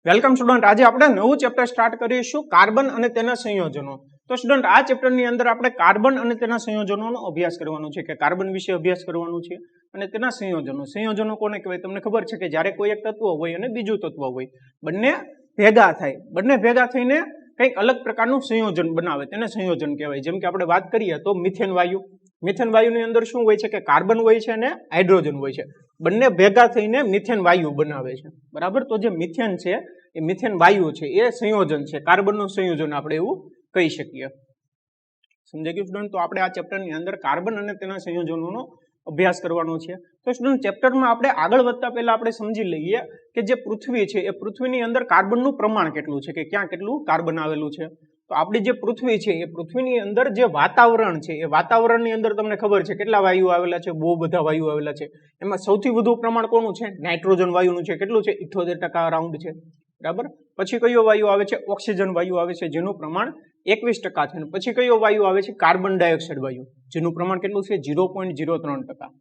Welcome student, આજે આપણે નવું ચેપ્ટર સ્ટાર્ટ કરીશું કાર્બન અને તેના સંયોજનો. તો સ્ટુડન્ટ, આ ચેપ્ટરની અંદર આપણે કાર્બન અને તેના સંયોજનોનો અભ્યાસ કરવાનો છે કે કાર્બન વિશે અભ્યાસ કરવાનું છે અને તેના સંયોજનો કોને કહેવાય તમને ખબર છે કે જ્યારે કોઈ એક તત્વ હોય અને બીજું તત્વ હોય, બંને ભેગા થઈને કંઈક અલગ પ્રકારનું સંયોજન બનાવે, તેને સંયોજન કહેવાય. જેમ કે આપણે વાત કરીએ તો મિથેન વાયુની અંદર શું હોય છે કે કાર્બન હોય છે અને હાઇડ્રોજન હોય છે. બંને ભેગા થઈને મિથેન વાયુ બનાવે છે, બરાબર. તો જે મિથેન છે એ મિથેન વાયુ છે, એ સંયોજન છે, કાર્બનનું સંયોજન આપણે એવું કહી શકીએ. સમજાઈ ગયું સ્ટુડન્ટ? તો આપણે આ ચેપ્ટરની અંદર કાર્બન અને તેના સંયોજનોનો અભ્યાસ કરવાનો છે. તો સ્ટુડન્ટ, ચેપ્ટરમાં આપણે આગળ વધતા પહેલા આપણે સમજી લઈએ કે જે પૃથ્વી છે એ પૃથ્વીની અંદર કાર્બનનું પ્રમાણ કેટલું છે, કે ક્યાં કેટલું કાર્બન આવેલું છે. તો આપણી જે પૃથ્વી છે એ પૃથ્વીની અંદર જે વાતાવરણ છે એ વાતાવરણની અંદર તમને ખબર છે કેટલા વાયુ આવેલા છે, બહુ બધા વાયુ આવેલા છે. એમાં સૌથી વધુ પ્રમાણ કોનું છે? નાઇટ્રોજન વાયુનું છે. કેટલું છે? 78% રાઉન્ડ છે, બરાબર. પછી કયો વાયુ આવે છે? ઓક્સિજન વાયુ આવે છે, જેનું પ્રમાણ 21% છે. પછી કયો વાયુ આવે છે? કાર્બન ડાયોક્સાઇડ વાયુ, જેનું પ્રમાણ કેટલું છે? 0.03%,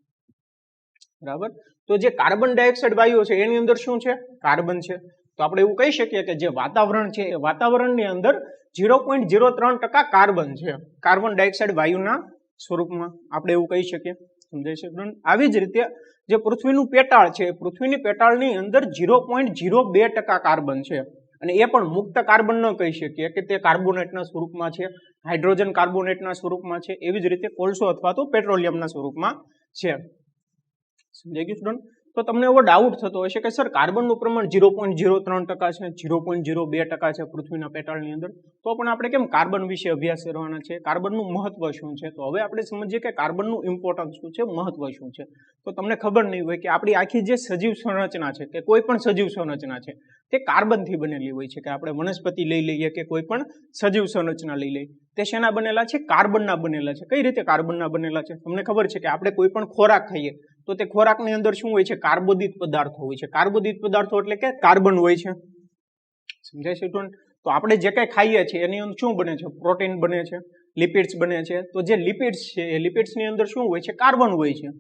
બરાબર. તો જે કાર્બન ડાયોક્સાઇડ વાયુ છે એની અંદર શું છે? કાર્બન છે. તો આપણે એવું કહી શકીએ કે જે વાતાવરણ છે એ વાતાવરણની અંદર 0.03% કાર્બન છે, કાર્બન ડાયોક્સાઇડ વાયુના સ્વરૂપમાં આપણે એવું કહી શકીએ. સમજાય છે? આવી જ રીતે જે પૃથ્વીનું પેટાળ છે, પૃથ્વીની પેટાળની અંદર 0.02% કાર્બન છે, અને એ પણ મુક્ત કાર્બન ન કહી શકીએ કે તે કાર્બોનેટના સ્વરૂપમાં છે, હાઇડ્રોજન કાર્બોનેટના સ્વરૂપમાં છે, એવી જ રીતે કોલસો અથવા તો પેટ્રોલિયમના સ્વરૂપમાં છે. સમજાઈ ગયું સ્ટુડન્ટ? તો તમને એવો ડાઉટ થતો હશે કે સર કાર્બનનું પ્રમાણ 0.03% છે, 0.02% છે પૃથ્વીના પેટાળની અંદર, તો પણ આપણે કેમ કાર્બન વિશે અભ્યાસ કરવાના છે? કાર્બનનું મહત્વ શું છે? તો હવે આપણે સમજીએ કે કાર્બનનું ઇમ્પોર્ટન્સ શું છે, મહત્વ શું છે. તો તમને ખબર નહીં હોય કે આપણી આખી જે સજીવ સંરચના છે કે કોઈ પણ સજીવ સંરચના છે તે કાર્બનથી બનેલી હોય છે. કે આપણે વનસ્પતિ લઈ લઈએ કે કોઈ પણ સજીવ સંરચના લઈ લઈએ, તે શેના બનેલા છે? કાર્બનના બનેલા છે. કઈ રીતે કાર્બનના બનેલા છે? તમને ખબર છે કે આપણે કોઈ પણ ખોરાક ખાઈએ તો તે ખોરાકની અંદર શું હોય છે? કાર્બોદિત પદાર્થો હોય છે. કાર્બોદિત પદાર્થો એટલે કે કાર્બન હોય છે. સમજાય છે સ્ટુડન્ટ? તો આપણે જે કંઈ ખાઈએ છીએ એની અંદર શું બને છે? પ્રોટીન બને છે, લિપિડ્સ બને છે. તો જે લિપિડ્સ છે એ લિપિડ્સની અંદર શું હોય છે? કાર્બન હોય છે,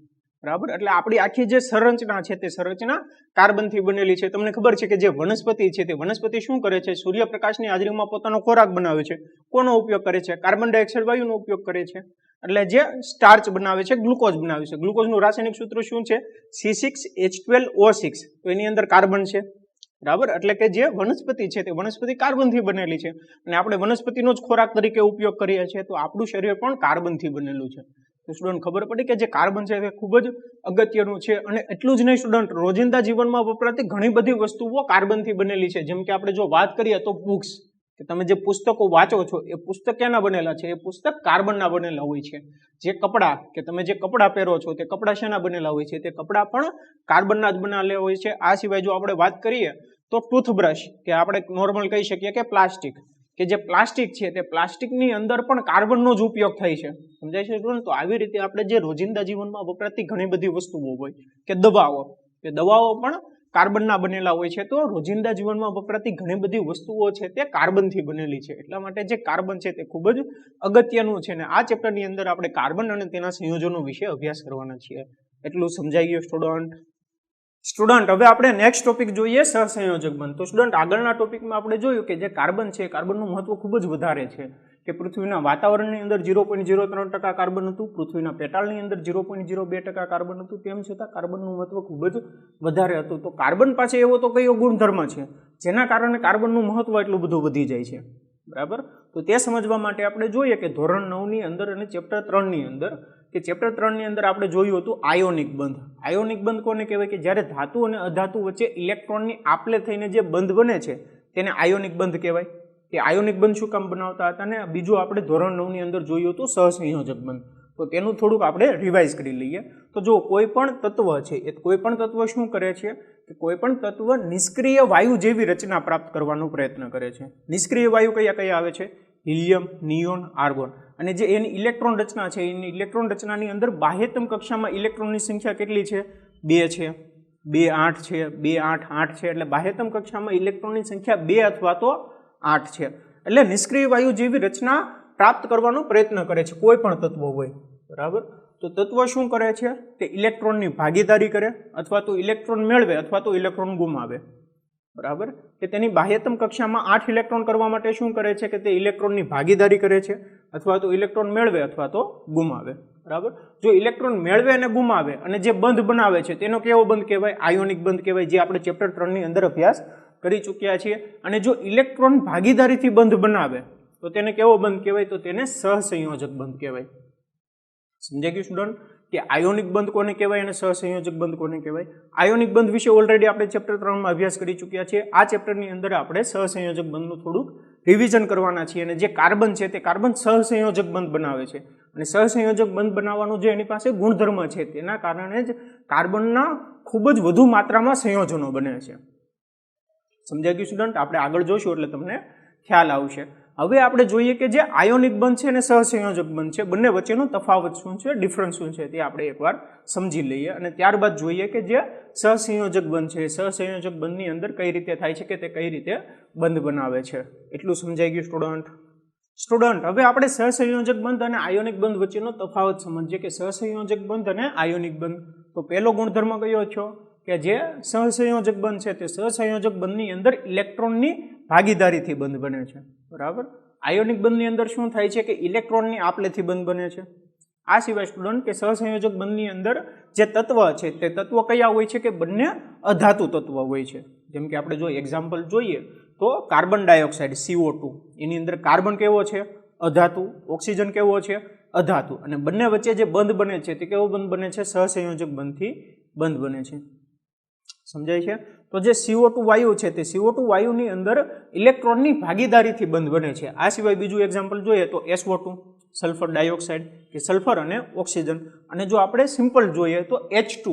બરાબર. એટલે આપણી આખી જે સંરચના છે તે સંરચના કાર્બનથી બનેલી છે. તમને ખબર છે કે જે વનસ્પતિ છે તે વનસ્પતિ શું કરે છે? સૂર્યપ્રકાશની હાજરીમાં પોતાનો ખોરાક બનાવે છે. કોનો ઉપયોગ કરે છે? કાર્બન ડાયોક્સાઇડ વાયુનો ઉપયોગ કરે છે. એટલે જે સ્ટાર્ચ બનાવે છે, ગ્લુકોઝ બનાવે છે. ગ્લુકોઝનું રાસાયણિક સૂત્ર શું છે? C6H12O6. તો એની અંદર કાર્બન છે, બરાબર. એટલે કે જે વનસ્પતિ છે તે વનસ્પતિ કાર્બનથી બનેલી છે, અને આપણે વનસ્પતિનો જ ખોરાક તરીકે ઉપયોગ કરીએ છીએ. તો આપણું શરીર પણ કાર્બનથી બનેલું છે. તો સ્ટુડન્ટ, ખબર પડી કે જે કાર્બન છે તે ખૂબ જ અગત્યનું છે. અને એટલું જ નહીં સ્ટુડન્ટ, રોજિંદા જીવનમાં વપરાતી ઘણી બધી વસ્તુઓ કાર્બનથી બનેલી છે. જેમ કે આપણે જો વાત કરીએ તો બુક્સ, કે તમે જે પુસ્તકો વાંચો છો એ પુસ્તક ક્યાંના બનેલા છે? એ પુસ્તક કાર્બનના બનેલા હોય છે. જે કપડાં, કે તમે જે કપડાં પહેરો છો તે કપડાં શેના બનેલા હોય છે? તે કપડાં પણ કાર્બનના જ બનેલા હોય છે. આ સિવાય જો આપણે વાત કરીએ તો ટૂથબ્રશ, કે આપણે નોર્મલ કહી શકીએ કે પ્લાસ્ટિક, કે જે પ્લાસ્ટિક છે તે પ્લાસ્ટિકની અંદર પણ કાર્બનનો જ ઉપયોગ થાય છે. સમજાય છે સ્ટુડન્ટ? તો આવી રીતે આપણે જે રોજિંદા જીવનમાં વપરાતી ઘણી બધી વસ્તુઓ હોય, કે દવાઓ પણ કાર્બનના બનેલા હોય છે. તો રોજિંદા જીવનમાં વપરાતી ઘણી બધી વસ્તુઓ છે તે કાર્બનથી બનેલી છે. એટલા માટે જે કાર્બન છે તે ખૂબ જ અગત્યનું છે. અને આ ચેપ્ટરની અંદર આપણે કાર્બન અને તેના સંયોજનો વિશે અભ્યાસ કરવાના છીએ. એટલું સમજાઈ ગયું સ્ટુડન્ટ? હવે આપણે નેક્સ્ટ ટોપિક જોઈએ, સહસંયોજક બંધ. તો સ્ટુડન્ટ, આગળના ટોપિકમાં આપણે જોયું કે જે કાર્બન છે, કાર્બનનું મહત્વ ખૂબ જ વધારે છે. કે પૃથ્વીના વાતાવરણની અંદર 0.03% કાર્બન હતું, પૃથ્વીના પેટાળની અંદર 0.02% કાર્બન હતું, તેમ છતાં કાર્બનનું મહત્વ ખૂબ જ વધારે હતું. તો કાર્બન પાસે એવો તો કયો ગુણધર્મ છે જેના કારણે કાર્બનનું મહત્વ એટલું બધું વધી જાય છે, બરાબર. તો તે સમજવા માટે આપણે જોઈએ કે ધોરણ 9ની અંદર અને ચેપ્ટર 3ની અંદર, કે ચેપ્ટર 3ની અંદર આપણે જોયું હતું આયોનિક બંધ. આયોનિક બંધ કોને કહેવાય? કે જ્યારે ધાતુ અને અધાતુ વચ્ચે ઇલેક્ટ્રોનની આપલે થઈને જે બંધ બને છે તેને આયોનિક બંધ કહેવાય. કે આયોનિક બંધ શું કામ બનાવતા હતા? અને બીજું આપણે ધોરણ 9ની અંદર જોયું હતું સહસંયોજક બંધ. તો તેનું થોડુંક આપણે રિવાઇઝ કરી લઈએ. તો જો કોઈ પણ તત્વ છે એ કોઈ પણ તત્વ શું કરે છે? કે કોઈ પણ તત્વ નિષ્ક્રિય વાયુ જેવી રચના પ્રાપ્ત કરવાનો પ્રયત્ન કરે છે. નિષ્ક્રિય વાયુ કયા કયા આવે છે? Helium, neon, argon. અને જે એની ઇલેક્ટ્રોન રચના છે, એની ઇલેક્ટ્રોન રચનાની અંદર બાહ્યતમ કક્ષામાં ઇલેક્ટ્રોનની સંખ્યા કેટલી છે? 2 છે, 2 8 છે, 2 8 8 છે. એટલે બાહ્યતમ કક્ષામાં ઇલેક્ટ્રોનની સંખ્યા 2 અથવા તો 8 છે. એટલે નિષ્ક્રિય વાયુ જેવી રચના પ્રાપ્ત કરવાનો પ્રયત્ન કરે છે કોઈ પણ તત્વ હોય, બરાબર. તો તત્વ શું કરે છે? તે ઇલેક્ટ્રોનની ભાગીદારી કરે, અથવા તો ઇલેક્ટ્રોન મેળવે અથવા તો ઇલેક્ટ્રોન ગુમાવે. બરાબર, કે તેની બાહ્યતમ કક્ષામાં 8 ઇલેક્ટ્રોન કરવા માટે શું કરે છે કે તે ઇલેક્ટ્રોનની ભાગીદારી કરે છે, અથવા તો ઇલેક્ટ્રોન મેળવે અથવા તો ગુમાવે. બરાબર, જો ઇલેક્ટ્રોન મેળવે અને ગુમાવે અને જે બંધ બનાવે છે તેનો કેવો બંધ કહેવાય? આયોનિક બંધ કહેવાય, જે આપણે ચેપ્ટર 3 ની અંદર અભ્યાસ કરી ચૂક્યા છીએ. અને જો ઇલેક્ટ્રોન ભાગીદારીથી બંધ બનાવે તો તેને કેવો બંધ કહેવાય? તો તેને સહસંયોજક બંધ કહેવાય. સમજાઈ ગયું સ્ટુડન્ટ કે આયોનિક બંધ કોને કહેવાય અને સહસંયોજક બંધ કોને કહેવાય? આયોનિક બંધ વિશે ઓલરેડી આપણે ચેપ્ટર 3 માં અભ્યાસ કરી ચૂક્યા છીએ. આ ચેપ્ટરની અંદર આપણે સહસંયોજક બંધનું થોડુંક રિવિઝન કરવાના છીએ. અને જે કાર્બન છે તે કાર્બન સહસંયોજક બંધ બનાવે છે, અને સહસંયોજક બંધ બનાવવાનું જે એની પાસે ગુણધર્મ છે તેના કારણે જ કાર્બનના ખૂબ જ વધુ માત્રામાં સંયોજનો બને છે. સમજાઈ ગયું સ્ટુડન્ટ? આપણે આગળ જોઈશું એટલે તમને ખ્યાલ આવશે. હવે આપણે જોઈએ કે જે આયોનિક બંધ છે અને સહસંયોજક બંધ છે, બંને વચ્ચેનો તફાવત શું છે, ડિફરન્સ શું છે, તે આપણે એકવાર સમજી લઈએ. અને ત્યારબાદ જોઈએ કે જે સહસંયોજક બંધ છે, સહસંયોજક બંધની અંદર કઈ રીતે થાય છે કે તે કઈ રીતે બંધ બનાવે છે. એટલું સમજાઈ ગયું સ્ટુડન્ટ? હવે આપણે સહસંયોજક બંધ અને આયોનિક બંધ વચ્ચેનો તફાવત સમજીએ કે સહસંયોજક બંધ અને આયોનિક બંધ. તો પહેલો ગુણધર્મ કયો છે કે જે સહસંયોજક બંધ છે તે સહસંયોજક બંધની અંદર ઇલેક્ટ્રોનની ભાગીદારીથી બંધ બને છે. બરાબર, આયોનિક બંધની અંદર શું થાય છે કે ઇલેક્ટ્રોનની આપલેથી બંધ બને છે. આ સિવાય સ્ટુડન્ટ કે સહસંયોજક બંધની અંદર જે તત્વ છે તે તત્વ કયા હોય છે કે બંને અધાતુ તત્વ હોય છે. જેમ કે આપણે જો એક્ઝામ્પલ જોઈએ તો કાર્બન ડાયોક્સાઇડ CO2, એની અંદર કાર્બન કેવો છે? અધાતુ. ઓક્સિજન કેવો છે? અધાતુ. અને બંને વચ્ચે જે બંધ બને છે તે કેવો બંધ બને છે? સહસંયોજક બંધથી બંધ બને છે. સમજાય છે? તો જે CO2 વાયુ છે તે CO2 વાયુની અંદર ઇલેક્ટ્રોનની ભાગીદારીથી બંધ બને છે. આ સિવાય બીજું એક્ઝામ્પલ જોઈએ તો SO2, સલ્ફર ડાયોક્સાઇડ, કે સલ્ફર અને ઓક્સિજન. અને જો આપણે સિમ્પલ જોઈએ તો H2,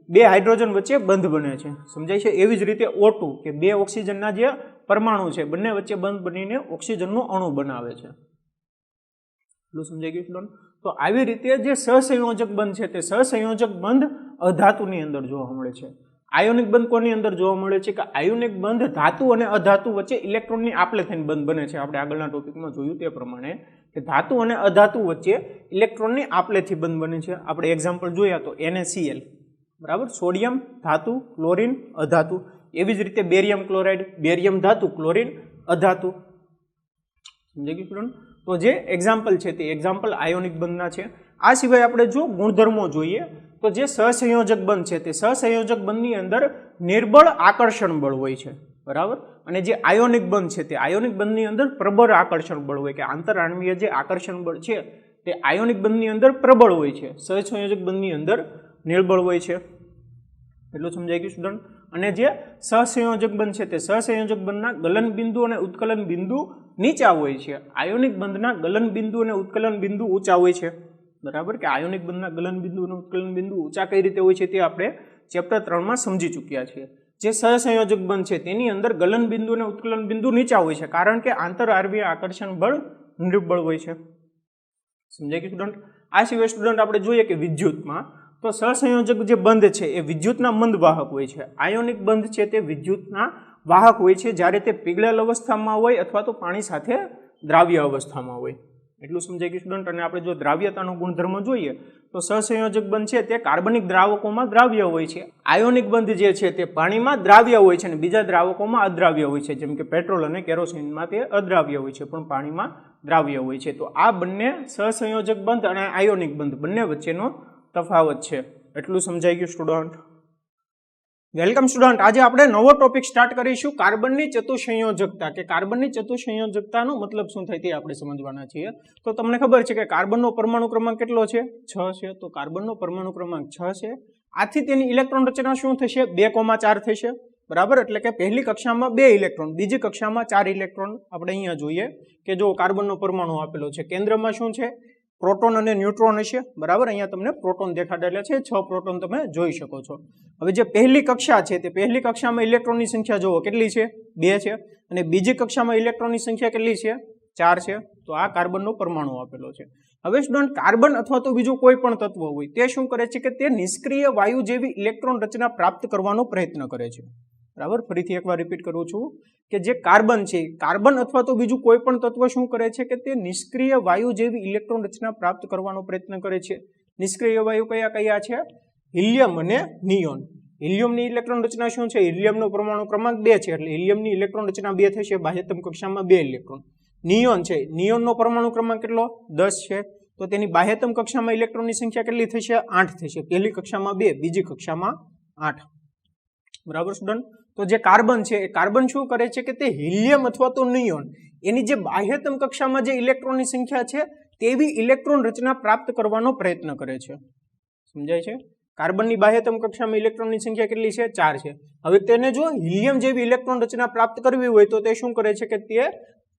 બે હાઇડ્રોજન વચ્ચે બંધ બને છે. સમજાય છે? એવી જ રીતે O2 કે બે ઓક્સિજનના જે પરમાણુ છે બંને વચ્ચે બંધ બનીને ઓક્સિજનનો અણુ બનાવે છે. એટલું સમજાઈ ગયું સ્ટુડન્ટ? તો આવી રીતે જે સહસંયોજક બંધ છે તે સહસંયોજક બંધ અધાતુની અંદર જોવા મળે છે. આયોનિક બંધ કોની અંદર જોવા મળે છે કે આયોનિક બંધ ધાતુ અને અધાતુ વચ્ચે ઇલેક્ટ્રોનની આપલે થઈને બંધ બને છે. આપણે આગળના ટોપિકમાં જોયું તે પ્રમાણે કે ધાતુ અને અધાતુ વચ્ચે ઇલેક્ટ્રોનની આપલેથી બંધ બને છે. આપણે એક્ઝામ્પલ જોયા તો NaCl, બરાબર, સોડિયમ ધાતુ, ક્લોરીન અધાતુ. એવી જ રીતે બેરિયમ ક્લોરાઇડ, બેરિયમ ધાતુ, ક્લોરીન અધાતુ. સમજાઈ ગયું સ્ટુડન્ટ? તો જે એક્ઝામ્પલ છે તે એક્ઝામ્પલ આયોનિક બંધના છે. આ સિવાય આપણે જો ગુણધર્મો જોઈએ તો જે સહસંયોજક બંધ છે તે સહસંયોજક બંધની અંદર નિર્બળ આકર્ષણ બળ હોય છે. બરાબર, અને જે આયોનિક બંધ છે તે આયોનિક બંધની અંદર પ્રબળ આકર્ષણ બળ હોય, કે આંતરઆણવીય જે આકર્ષણ બળ છે તે આયોનિક બંધની અંદર પ્રબળ હોય છે, સહસંયોજક બંધની અંદર નિર્બળ હોય છે. એટલું સમજાઈ ગયું સ્ટુડન્ટ? અને જે સહસંયોજક બંધ છે તે સહસંયોજક બંધના ગલન બિંદુ અને ઉત્કલન બિંદુ નીચા હોય છે. આયોનિક બંધના ગલન બિંદુ અને ઉત્કલન બિંદુ ઊંચા હોય છે. બરાબર, કે આયોનિક બંધના ગલન બિંદુ અને ઉત્કલન બિંદુ ઊંચા કઈ રીતે હોય છે તે આપણે ચેપ્ટર 3 માં સમજી ચૂક્યા છીએ. જે સહસંયોજક બંધ છે તેની અંદર ગલન બિંદુ અને ઉત્કલન બિંદુ નીચા હોય છે, કારણ કે આંતરઆણવીય આકર્ષણ બળ નિર્બળ હોય છે. સમજાય ગયું સ્ટુડન્ટ? આ સિવાય સ્ટુડન્ટ આપણે જોઈએ કે વિદ્યુતમાં તો સહસંયોજક જે બંધ છે એ વિદ્યુતના મંદ વાહક હોય છે. આયોનિક બંધ છે તે વિદ્યુતના વાહક હોય છે જ્યારે તે પીગળેલ અવસ્થામાં હોય અથવા તો પાણી સાથે દ્રાવ્ય અવસ્થામાં હોય. એટલું સમજાઈ ગયું સ્ટુડન્ટ? અને આપણે જો દ્રાવ્યતાનો ગુણધર્મ જોઈએ તો સહસંયોજક બંધ છે તે કાર્બનિક દ્રાવકોમાં દ્રાવ્ય હોય છે. આયોનિક બંધ જે છે તે પાણીમાં દ્રાવ્ય હોય છે અને બીજા દ્રાવકોમાં અદ્રાવ્ય હોય છે. જેમ કે પેટ્રોલ અને કેરોસીનમાં તે અદ્રાવ્ય હોય છે પણ પાણીમાં દ્રાવ્ય હોય છે. તો આ બંને સહસંયોજક બંધ અને આયોનિક બંધ બંને વચ્ચેનો તફાવત છે. એટલું સમજાઈ ગયું સ્ટુડન્ટ? Welcome student. આજે આપણે નવો ટોપિક સ્ટાર્ટ કરીશું, કાર્બનની ચતુસંયોજકતા, કે કાર્બનની ચતુસંયોજકતાનો મતલબ શું થાય તે આપણે સમજવાના છીએ. તો તમને ખબર છે કે કાર્બનનો પરમાણુ ક્રમાંક કેટલો છે? 6 છે. તો કાર્બનનો પરમાણુ ક્રમાંક 6 છે. આથી તેની ઇલેક્ટ્રોન રચના શું થશે? 2,4 થશે. બરાબર, એટલે કે પહેલી કક્ષામાં 2 ઇલેક્ટ્રોન, બીજી કક્ષામાં 4 ઇલેક્ટ્રોન. આપણે અહીંયા જોઈએ કે જો કાર્બનનો પરમાણુ આપેલો છે, કેન્દ્રમાં શું છે? પ્રોટોન અને ન્યુટ્રોન હશે. બરાબર, અહીંયા તમને પ્રોટોન દેખાડેલા છે, 6 પ્રોટોન તમે જોઈ શકો છો. હવે જે પહેલી કક્ષા છે તે પહેલી કક્ષામાં ઇલેક્ટ્રોનની સંખ્યા જુઓ કેટલી છે? 2 છે. અને બીજી કક્ષામાં ઇલેક્ટ્રોનની સંખ્યા કેટલી છે? 4 છે. તો આ કાર્બનનો પરમાણુ આપેલો છે. હવે સ્ટુડન્ટ, કાર્બન અથવા તો બીજું કોઈ પણ તત્વ હોય તે શું કરે છે કે તે નિષ્ક્રિય વાયુ જેવી ઇલેક્ટ્રોન રચના પ્રાપ્ત કરવાનો પ્રયત્ન કરે છે. બરાબર, ફરીથી એકવાર રિપીટ કરું છું કે જે કાર્બન છે, કાર્બન અથવા તો બીજું કોઈ પણ તત્વ શું કરે છે કે તે નિષ્ક્રિય વાયુ જેવી ઇલેક્ટ્રોન રચના પ્રાપ્ત કરવાનો પ્રયત્ન કરે છે. નિષ્ક્રિય વાયુ કયા કયા છે? હિલિયમ અને નિયોન. હિલિયમની ઇલેક્ટ્રોન રચના શું છે? હિલિયમનો પરમાણુ ક્રમાંક 2 છે એટલે હિલિયમની ઇલેક્ટ્રોન રચના 2 થશે, બાહ્યતમ કક્ષામાં 2 ઇલેક્ટ્રોન. નિયોન છે, નિયોનનો પરમાણુ ક્રમાંક કેટલો? 10 છે, તો તેની બાહ્યતમ કક્ષામાં ઇલેક્ટ્રોનની સંખ્યા કેટલી થશે? 8 થશે. પહેલી કક્ષામાં 2, બીજી કક્ષામાં 8. બરાબર સ્ટુડન્ટ? તો જે કાર્બન છે એ કાર્બન શું કરે છે કે તે હિલિયમ અથવા તો નિયોન એની જે બાહ્યતમ કક્ષામાં જે ઇલેક્ટ્રોનની સંખ્યા છે તેવી ઇલેક્ટ્રોન રચના પ્રાપ્ત કરવાનો પ્રયત્ન કરે છે. સમજાય છે? કાર્બનની બાહ્યતમ કક્ષામાં ઇલેક્ટ્રોનની સંખ્યા કેટલી છે? 4 છે. હવે તેને જો હિલિયમ જેવી ઇલેક્ટ્રોન રચના પ્રાપ્ત કરવી હોય તો તે શું કરે છે કે તે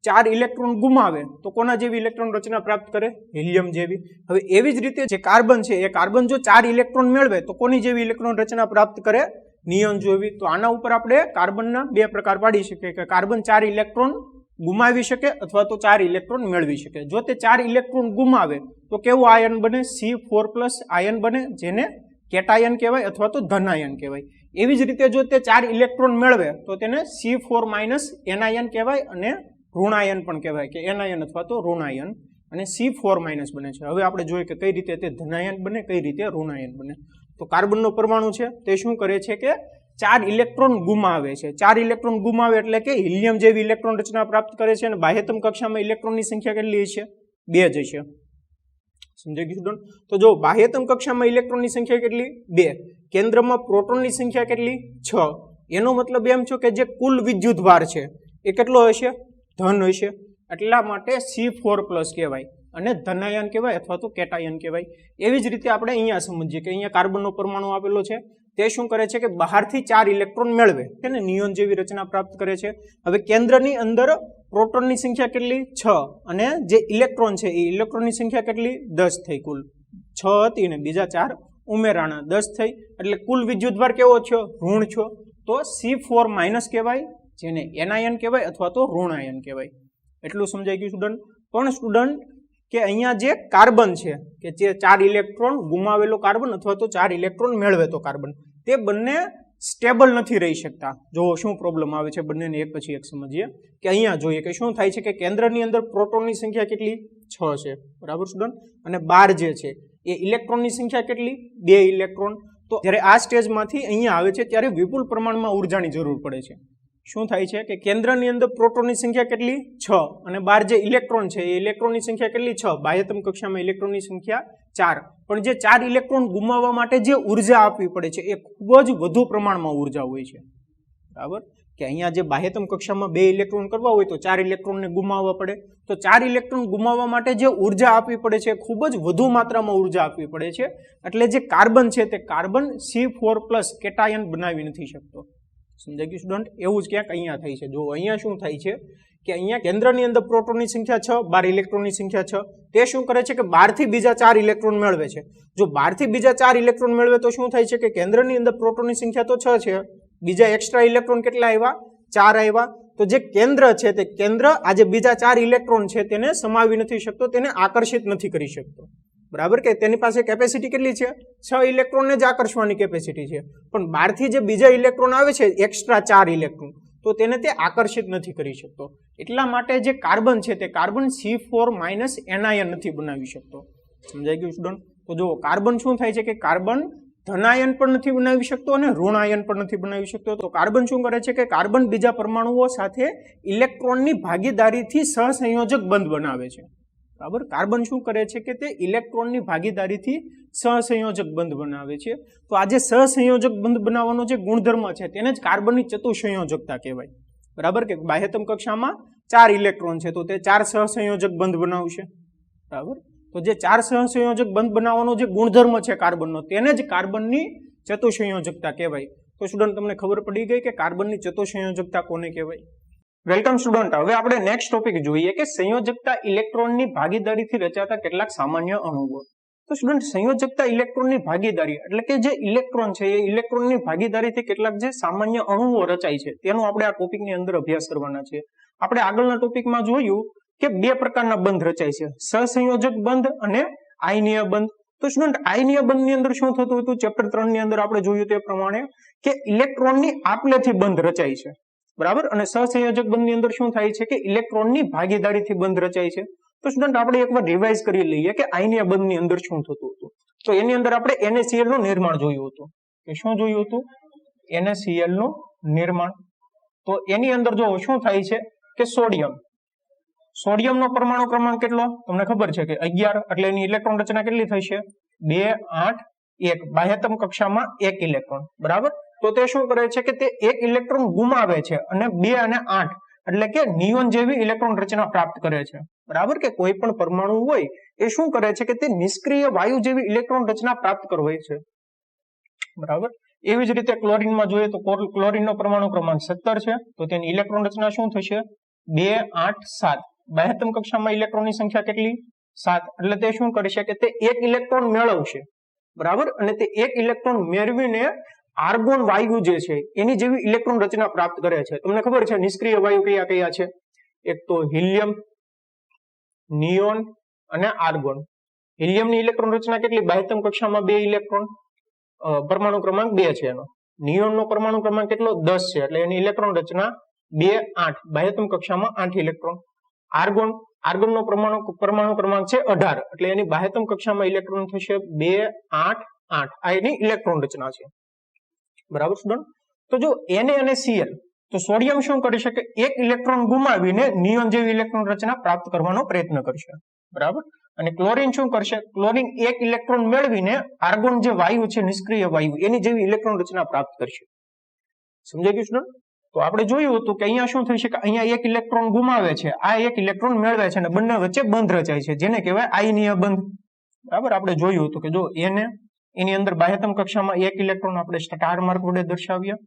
4 ઇલેક્ટ્રોન ગુમાવે તો કોના જેવી ઇલેક્ટ્રોન રચના પ્રાપ્ત કરે? હિલિયમ જેવી. હવે એવી જ રીતે જે કાર્બન છે એ કાર્બન જો 4 ઇલેક્ટ્રોન મેળવે તો કોની જેવી ઇલેક્ટ્રોન રચના પ્રાપ્ત કરે? નિયોન જેવી. તો આના ઉપર આપણે કાર્બનના 2 પ્રકાર પાડી શકીએ કે કાર્બન 4 ઇલેક્ટ્રોન ગુમાવી શકે અથવા તો 4 ઇલેક્ટ્રોન મેળવી શકે. જો તે 4 ઇલેક્ટ્રોન ગુમાવે તો કેવું આયન બને? C4+ આયન બને, જેને કેટાયન કહેવાય અથવા તો ધન આયન કહેવાય. એવી જ રીતે જો તે 4 ઇલેક્ટ્રોન મેળવે તો તેને C4- એનાયન કહેવાય અને ઋણાયન પણ કહેવાય કે એનાયન અથવા તો ઋણાયન, અને C4- બને છે. હવે આપણે જોઈએ કે કઈ રીતે તે ધનાયન બને, કઈ રીતે ઋણાયન બને. તો કાર્બનનો પરમાણુ છે તે શું કરે છે કે 4 ઇલેક્ટ્રોન ગુમાવે છે. 4 ઇલેક્ટ્રોન ગુમાવે એટલે કે હિલિયમ જેવી ઇલેક્ટ્રોન રચના પ્રાપ્ત કરે છે અને બાહ્યતમ કક્ષામાં ઇલેક્ટ્રોનની સંખ્યા કેટલી છે? 2 જ છે. સમજાઈ ગયું સ્ટુડન્ટ? તો જો બાહ્યતમ કક્ષામાં ઇલેક્ટ્રોનની સંખ્યા કેટલી? 2. કેન્દ્રમાં પ્રોટોનની સંખ્યા કેટલી? 6. એનો મતલબ એમ છે કે જે કુલ વિદ્યુતભાર છે એ કેટલો હશે? ધન હશે. એટલા માટે C4+ કહેવાય અને ધનાયન કહેવાય અથવા તો કેટાયન કહેવાય. એવી જ રીતે આપણે અહીંયા સમજીએ કે અહીંયા કાર્બનનો પરમાણુ આપેલો છે તે શું કરે છે કે બહારથી 4 ઇલેક્ટ્રોન મેળવે છે ને નિયોન જેવી રચના પ્રાપ્ત કરે છે. હવે કેન્દ્રની અંદર પ્રોટોનની સંખ્યા કેટલી? 6 અને જે ઇલેક્ટ્રોન છે એ ઇલેક્ટ્રોનની સંખ્યા કેટલી? 10 થઈ. કુલ 6 હતી ને બીજા 4 ઉમેરાણા 10 થઈ એટલે કુલ વિદ્યુતભાર કેવો થયો? ઋણ થયો. તો C4- કહેવાય, જેને એનાયન કહેવાય અથવા તો ઋણાયન કહેવાય. એટલું સમજાઈ ગયું સ્ટુડન્ટ? પણ સ્ટુડન્ટ કે અહીંયા જે કાર્બન છે કે જે 4 ઇલેક્ટ્રોન ગુમાવેલો કાર્બન અથવા તો 4 ઇલેક્ટ્રોન મેળવેતો કાર્બન તે બંને સ્ટેબલ નથી રહી શકતા. જો શું પ્રોબ્લેમ આવે છે બંનેને એક પછી એક સમજીએ કે અહીંયા જોઈએ કે શું થાય છે કે કેન્દ્રની અંદર પ્રોટોનની સંખ્યા કેટલી? 6 છે. બરાબર સ્ટુડન્ટ? અને 12 જે છે એ ઇલેક્ટ્રોનની સંખ્યા કેટલી? 2 ઇલેક્ટ્રોન. તો જ્યારે આ સ્ટેજમાંથી અહીંયા આવે છે ત્યારે વિપુલ પ્રમાણમાં ઉર્જાની જરૂર પડે છે. શું થાય છે કે કેન્દ્રની અંદર પ્રોટોનની સંખ્યા કેટલી? 6 અને 12 જે ઇલેક્ટ્રોન છે એ ઇલેક્ટ્રોનની સંખ્યા કેટલી? 6. બાહ્યતમ કક્ષામાં ઇલેક્ટ્રોનની સંખ્યા 4. પણ જે 4 ઇલેક્ટ્રોન ગુમાવવા માટે જે ઉર્જા આપવી પડે છે એ ખૂબ જ વધુ પ્રમાણમાં ઉર્જા હોય છે. બરાબર? કે અહીંયા જે બાહ્યતમ કક્ષામાં 2 ઇલેક્ટ્રોન કરવા હોય તો 4 ઇલેક્ટ્રોનને ગુમાવવા પડે. તો 4 ઇલેક્ટ્રોન ગુમાવવા માટે જે ઉર્જા આપવી પડે છે ખૂબ જ વધુ માત્રામાં ઉર્જા આપવી પડે છે. એટલે જે કાર્બન છે તે કાર્બન C4+ કેટાયન બનાવી નથી શકતો. સમજાઈ ગયું સ્ટુડન્ટ? એવું જ ક્યાંક અહીંયા થાય છે. જો અહીંયા શું થાય છે કે અહીંયા કેન્દ્રની અંદર પ્રોટોનની સંખ્યા 6, 12 ઇલેક્ટ્રોનની સંખ્યા 6. તે શું કરે છે કે 12 થી બીજા 4 ઇલેક્ટ્રોન મેળવે છે. જો 12 થી બીજા 4 ઇલેક્ટ્રોન મેળવે તો શું થાય છે કે કેન્દ્રની અંદર પ્રોટોનની સંખ્યા તો 6 છે, બીજા એક્સ્ટ્રા ઇલેક્ટ્રોન કેટલા આવ્યા? 4 આવ્યા. તો જે કેન્દ્ર છે તે કેન્દ્ર આજે બીજા 4 ઇલેક્ટ્રોન છે તેને સમાવી નથી શકતો, તેને આકર્ષિત નથી કરી શકતો. બરાબર? કે તેની પાસે કેપેસિટી કેટલી છે? 6 ઇલેક્ટ્રોનને જ આકર્ષવાની કેપેસિટી છે. પણ 12 થી જે બીજા ઇલેક્ટ્રોન આવે છે એક્સ્ટ્રા 4 ઇલેક્ટ્રોન તો તેને તે આકર્ષિત નથી કરી શકતો. એટલા માટે જે કાર્બન છે તે કાર્બન C4- એનાયન નથી બનાવી શકતો. સમજાઈ ગયું સ્ટુડન્ટ? તો જો કાર્બન શું થાય છે કે કાર્બન ધનાયન પણ નથી બનાવી શકતો અને ઋણાયન પણ નથી બનાવી શકતો. તો કાર્બન શું કરે છે કે કાર્બન બીજા પરમાણુઓ સાથે ઇલેક્ટ્રોનની ભાગીદારીથી સહસંયોજક બંધ બનાવે છે. બરાબર? કાર્બન શું કરે છે કે તે ઇલેક્ટ્રોનની ભાગીદારીથી સહસંયોજક બંધ બનાવે છે. તો આ જે સહસંયોજક બંધ બનાવવાનો જે ગુણધર્મ છે તેને જ કાર્બનની ચતુસંયોજકતા કહેવાય. બરાબર? કે બાહ્યતમ કક્ષામાં 4 ઇલેક્ટ્રોન છે તો તે 4 સહસંયોજક બંધ બનાવશે. બરાબર? તો જે 4 સહસંયોજક બંધ બનાવવાનો જે ગુણધર્મ છે કાર્બનનો તેને જ કાર્બનની ચતુસંયોજકતા કહેવાય. તો સ્ટુડન્ટ તમને ખબર પડી ગઈ કે કાર્બનની ચતુસંયોજકતા કોને કહેવાય? Welcome student. હવે આપણે નેક્સ્ટ ટોપિક જોઈએ કે સંયોજકતા ઇલેક્ટ્રોનની ભાગીદારીથી રચાતા કેટલાક સામાન્ય અણુઓ. તો સ્ટુડન્ટ સંયોજકતા ઇલેક્ટ્રોનની ભાગીદારી એટલે કે જે ઇલેક્ટ્રોન છે એ ઇલેક્ટ્રોનની ભાગીદારીથી કેટલાક જે સામાન્ય અણુઓ રચાય છે તેનો આપણે આ ટોપિકની અંદર અભ્યાસ કરવાના છે. આપણે આગળના ટોપિકમાં જોયું કે 2 પ્રકારના બંધ રચાય છે, સહસંયોજક બંધ અને આયનીય બંધ. તો સ્ટુડન્ટ આયનીય બંધની અંદર શું થતું હતું? ચેપ્ટર 3 ની અંદર આપણે જોયું તે પ્રમાણે કે ઇલેક્ટ્રોનની આપલેથી બંધ રચાય છે. બરાબર? અને સહસંયોજક બંધની અંદર શું થાય છે કે ઇલેક્ટ્રોનની ભાગીદારીથી બંધ રચાય છે. તો સ્ટુડન્ટ આપણે એકવાર રિવાઇઝ કરી લઈએ કે આયનીય બંધની અંદર શું થતું હતું. તો એની અંદર આપણે NaCl નું નિર્માણ જોયું હતું. કે શું જોયું હતું? NaCl નું નિર્માણ. તો એની અંદર જો શું થાય છે કે સોડિયમનો પરમાણુ ક્રમાંક કેટલો તમને ખબર છે કે 11, એટલે એની ઇલેક્ટ્રોન રચના કેટલી થશે 2 8 1, બાહ્યતમ કક્ષામાં 1 ઇલેક્ટ્રોન, બરાબર. તો તે શું કરે છે કે તે 1 ઇલેક્ટ્રોન ગુમાવે છે અને 2 અને 8 એટલે કે નિયોન જેવી ઇલેક્ટ્રોન રચના પ્રાપ્ત કરે છે, બરાબર. કે કોઈ પણ પરમાણુ હોય એ શું કરે છે કે તે નિષ્ક્રિય વાયુ જેવી ઇલેક્ટ્રોન રચના પ્રાપ્ત કરવે છે, બરાબર. એવી જ રીતે ક્લોરીનમાં જોઈએ તો ક્લોરીનનો પરમાણુ ક્રમાંક 17 છે, તો તેની ઇલેક્ટ્રોન રચના શું થશે 2 8 7, બાહ્યતમ કક્ષામાં ઇલેક્ટ્રોનની સંખ્યા કેટલી 7, એટલે તે શું કરશે કે તે 1 ઇલેક્ટ્રોન મેળવશે, બરાબર. અને તે 1 ઇલેક્ટ્રોન મેળવીને આર્ગોન વાયુ જે છે એની જેવી ઇલેક્ટ્રોન રચના પ્રાપ્ત કરે છે. તમને ખબર છે નિષ્ક્રિય વાયુ કયા કયા છે? એક તો હિલિયમ, નિયોન અને આર્ગોન. હિલિયમની ઇલેક્ટ્રોન રચના કેટલી બાહ્યતમ કક્ષામાં 2 ઇલેક્ટ્રોન, પરમાણુ ક્રમાંક 2 છે એનો. નિયોનનો પરમાણુ ક્રમાંક કેટલો 10 છે, એટલે એની ઇલેક્ટ્રોન રચના 2 8, બાહ્યતમ કક્ષામાં 8 ઇલેક્ટ્રોન. આર્ગોનનો પરમાણુ ક્રમાંક છે 18, એટલે એની બાહ્યતમ કક્ષામાં ઇલેક્ટ્રોન થશે 2 8 8. આ એની ઇલેક્ટ્રોન રચના છે, બરાબર સ્ટુડન્ટ. તો જો Na અને Cl, તો સોડિયમ શું કરી શકે 1 ઇલેક્ટ્રોન ગુમાવીને નિયોન જેવી ઇલેક્ટ્રોન રચના પ્રાપ્ત કરવાનો પ્રયત્ન કરશે, બરાબર. અને ક્લોરીન શું કરશે? ક્લોરીન 1 ઇલેક્ટ્રોન મેળવીને આર્ગોન જે વાયુ છે નિષ્ક્રિય વાયુ એની જેવી ઇલેક્ટ્રોન રચના પ્રાપ્ત કરશે. સમજાઈ ગયું સ્ટુડન્ટ? તો આપણે જોયું હતું કે અહીંયા શું થઈ છે કે અહીંયા 1 ઇલેક્ટ્રોન ગુમાવે છે, આ 1 ઇલેક્ટ્રોન મેળવે છે અને બંને વચ્ચે બંધ રચાય છે, જેને કહેવાય આયનીય બંધ, બરાબર. આપણે જોયું હતું કે જો એને એની અંદર બાહ્યતમ કક્ષામાં 1 ઇલેક્ટ્રોન આપણે સ્ટાર માર્ક વડે દર્શાવ્યા,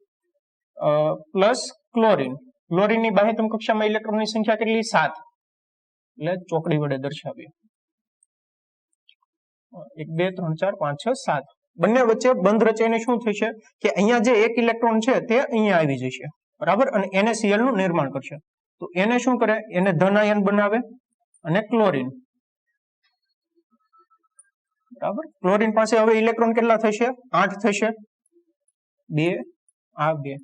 પ્લસ ક્લોરીનની બાહ્યતમ કક્ષામાં ઇલેક્ટ્રોનની સંખ્યા કેટલી 7, એટલે ચોકડી વડે દર્શાવીએ 1 2 3 4 5 6 7. બંને વચ્ચે બંધ રચાઈને શું થશે કે અહીંયા જે 1 ઇલેક્ટ્રોન છે તે અહીંયા આવી જશે, બરાબર. અને NaCl નું નિર્માણ કરશે. તો એને શું કરે? એને ધન આયન બનાવે અને ક્લોરીન, બરાબર. ક્લોરીન પાસે હવે ઇલેક્ટ્રોન કેટલા થશે 8 થશે, 2 આ 2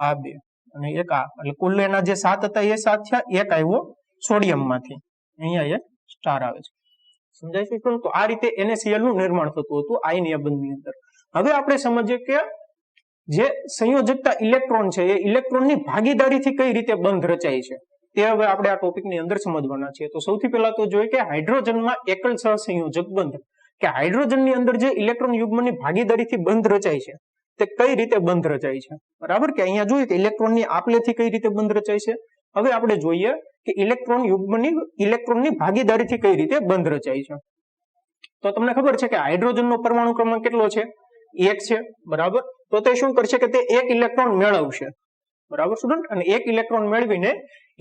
આ 2 અને 1 આ, એટલે કુલ એના જે 7 હતા એ 7 થયા, 1 આવ્યો સોડિયમ માંથી, અહીંયા એક સ્ટાર આવે છે. સમજાય છે? તો આ રીતે NaCl નું નિર્માણ થતું હતું આયનીય બંધની અંદર. હવે આપણે સમજીએ કે જે સંયોજકતા ઇલેક્ટ્રોન છે એ ઇલેક્ટ્રોનની ભાગીદારીથી કઈ રીતે બંધ રચાય છે તે હવે આપણે આ ટોપિકની અંદર સમજવાના છે. તો સૌથી પહેલા તો જોઈએ કે હાઇડ્રોજનમાં એકલ સહસંયોજક બંધ, કે હાઇડ્રોજનની અંદર જે ઇલેક્ટ્રોન યુગ્મની ભાગીદારીથી બંધ રચાય છે તે કઈ રીતે બંધ રચાય છે, બરાબર. કે અહીંયા જોઈએ કે ઇલેક્ટ્રોનની આપલેથી કઈ રીતે બંધ રચાય છે. હવે આપણે જોઈએ કે ઇલેક્ટ્રોનની ભાગીદારીથી કઈ રીતે બંધ રચાય છે. તો તમને ખબર છે કે હાઇડ્રોજનનો પરમાણુ ક્રમાંક કેટલો છે 1 છે, બરાબર. તો તે શું કરશે કે તે 1 ઇલેક્ટ્રોન મેળવશે, બરાબર સ્ટુડન્ટ. અને 1 ઇલેક્ટ્રોન મેળવીને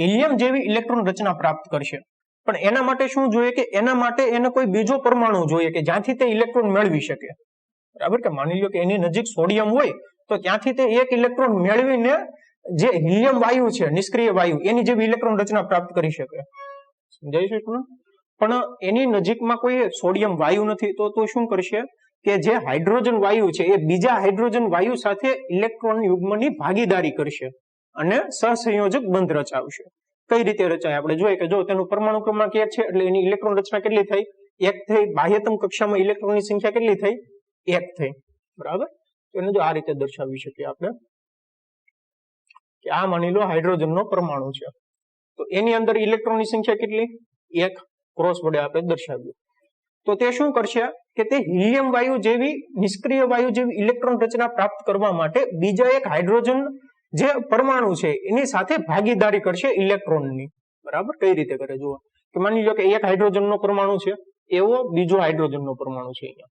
હિલિયમ જેવી ઇલેક્ટ્રોન રચના પ્રાપ્ત કરશે. પણ એના માટે શું જોઈએ કે એના માટે એને કોઈ બીજો પરમાણુ જોઈએ કે જ્યાંથી તે ઇલેક્ટ્રોન મેળવી શકે, બરાબર. કે માની લો કે એની નજીક સોડિયમ હોય તો ત્યાંથી તે 1 ઇલેક્ટ્રોન મેળવીને જે હિલિયમ વાયુ છે નિષ્ક્રિય વાયુ એની જેવી ઇલેક્ટ્રોન રચના પ્રાપ્ત કરી શકે. સમજાય છે સ્ટુડન્ટ? પણ એની નજીકમાં કોઈ સોડિયમ વાયુ નથી, તો શું કરશે કે જે હાઇડ્રોજન વાયુ છે એ બીજા હાઇડ્રોજન વાયુ સાથે ઇલેક્ટ્રોન યુગ્મની ભાગીદારી કરશે અને સહસંયોજક બંધ રચાવશે. કઈ રીતે રચાય આપણે જોઈએ કે જો તેનું પરમાણુ ક્રમાંક 1 છે એટલે એની ઇલેક્ટ્રોન રચના કેટલી થઈ 1 થઈ, બાહ્યતમ કક્ષામાં ઇલેક્ટ્રોનની સંખ્યા કેટલી થઈ 1 થઈ, બરાબર. તો એને જો આ રીતે દર્શાવી શકીએ આપણે કે આ માની લો હાઇડ્રોજનનો પરમાણુ છે, તો એની અંદર ઇલેક્ટ્રોનની સંખ્યા કેટલી 1, ક્રોસ વડે આપણે દર્શાવ્યું. તો તે શું કરશે કે તે હિલિયમ વાયુ જેવી નિષ્ક્રિય વાયુ જેવી ઇલેક્ટ્રોન રચના પ્રાપ્ત કરવા માટે બીજા એક હાઇડ્રોજન જે પરમાણુ છે એની સાથે ભાગીદારી કરશે ઇલેક્ટ્રોનની, બરાબર. કઈ રીતે કરે જુઓ કે માની લો કે એક હાઇડ્રોજનનો પરમાણુ છે એવો બીજો હાઇડ્રોજનનો પરમાણુ છે અહીંયા,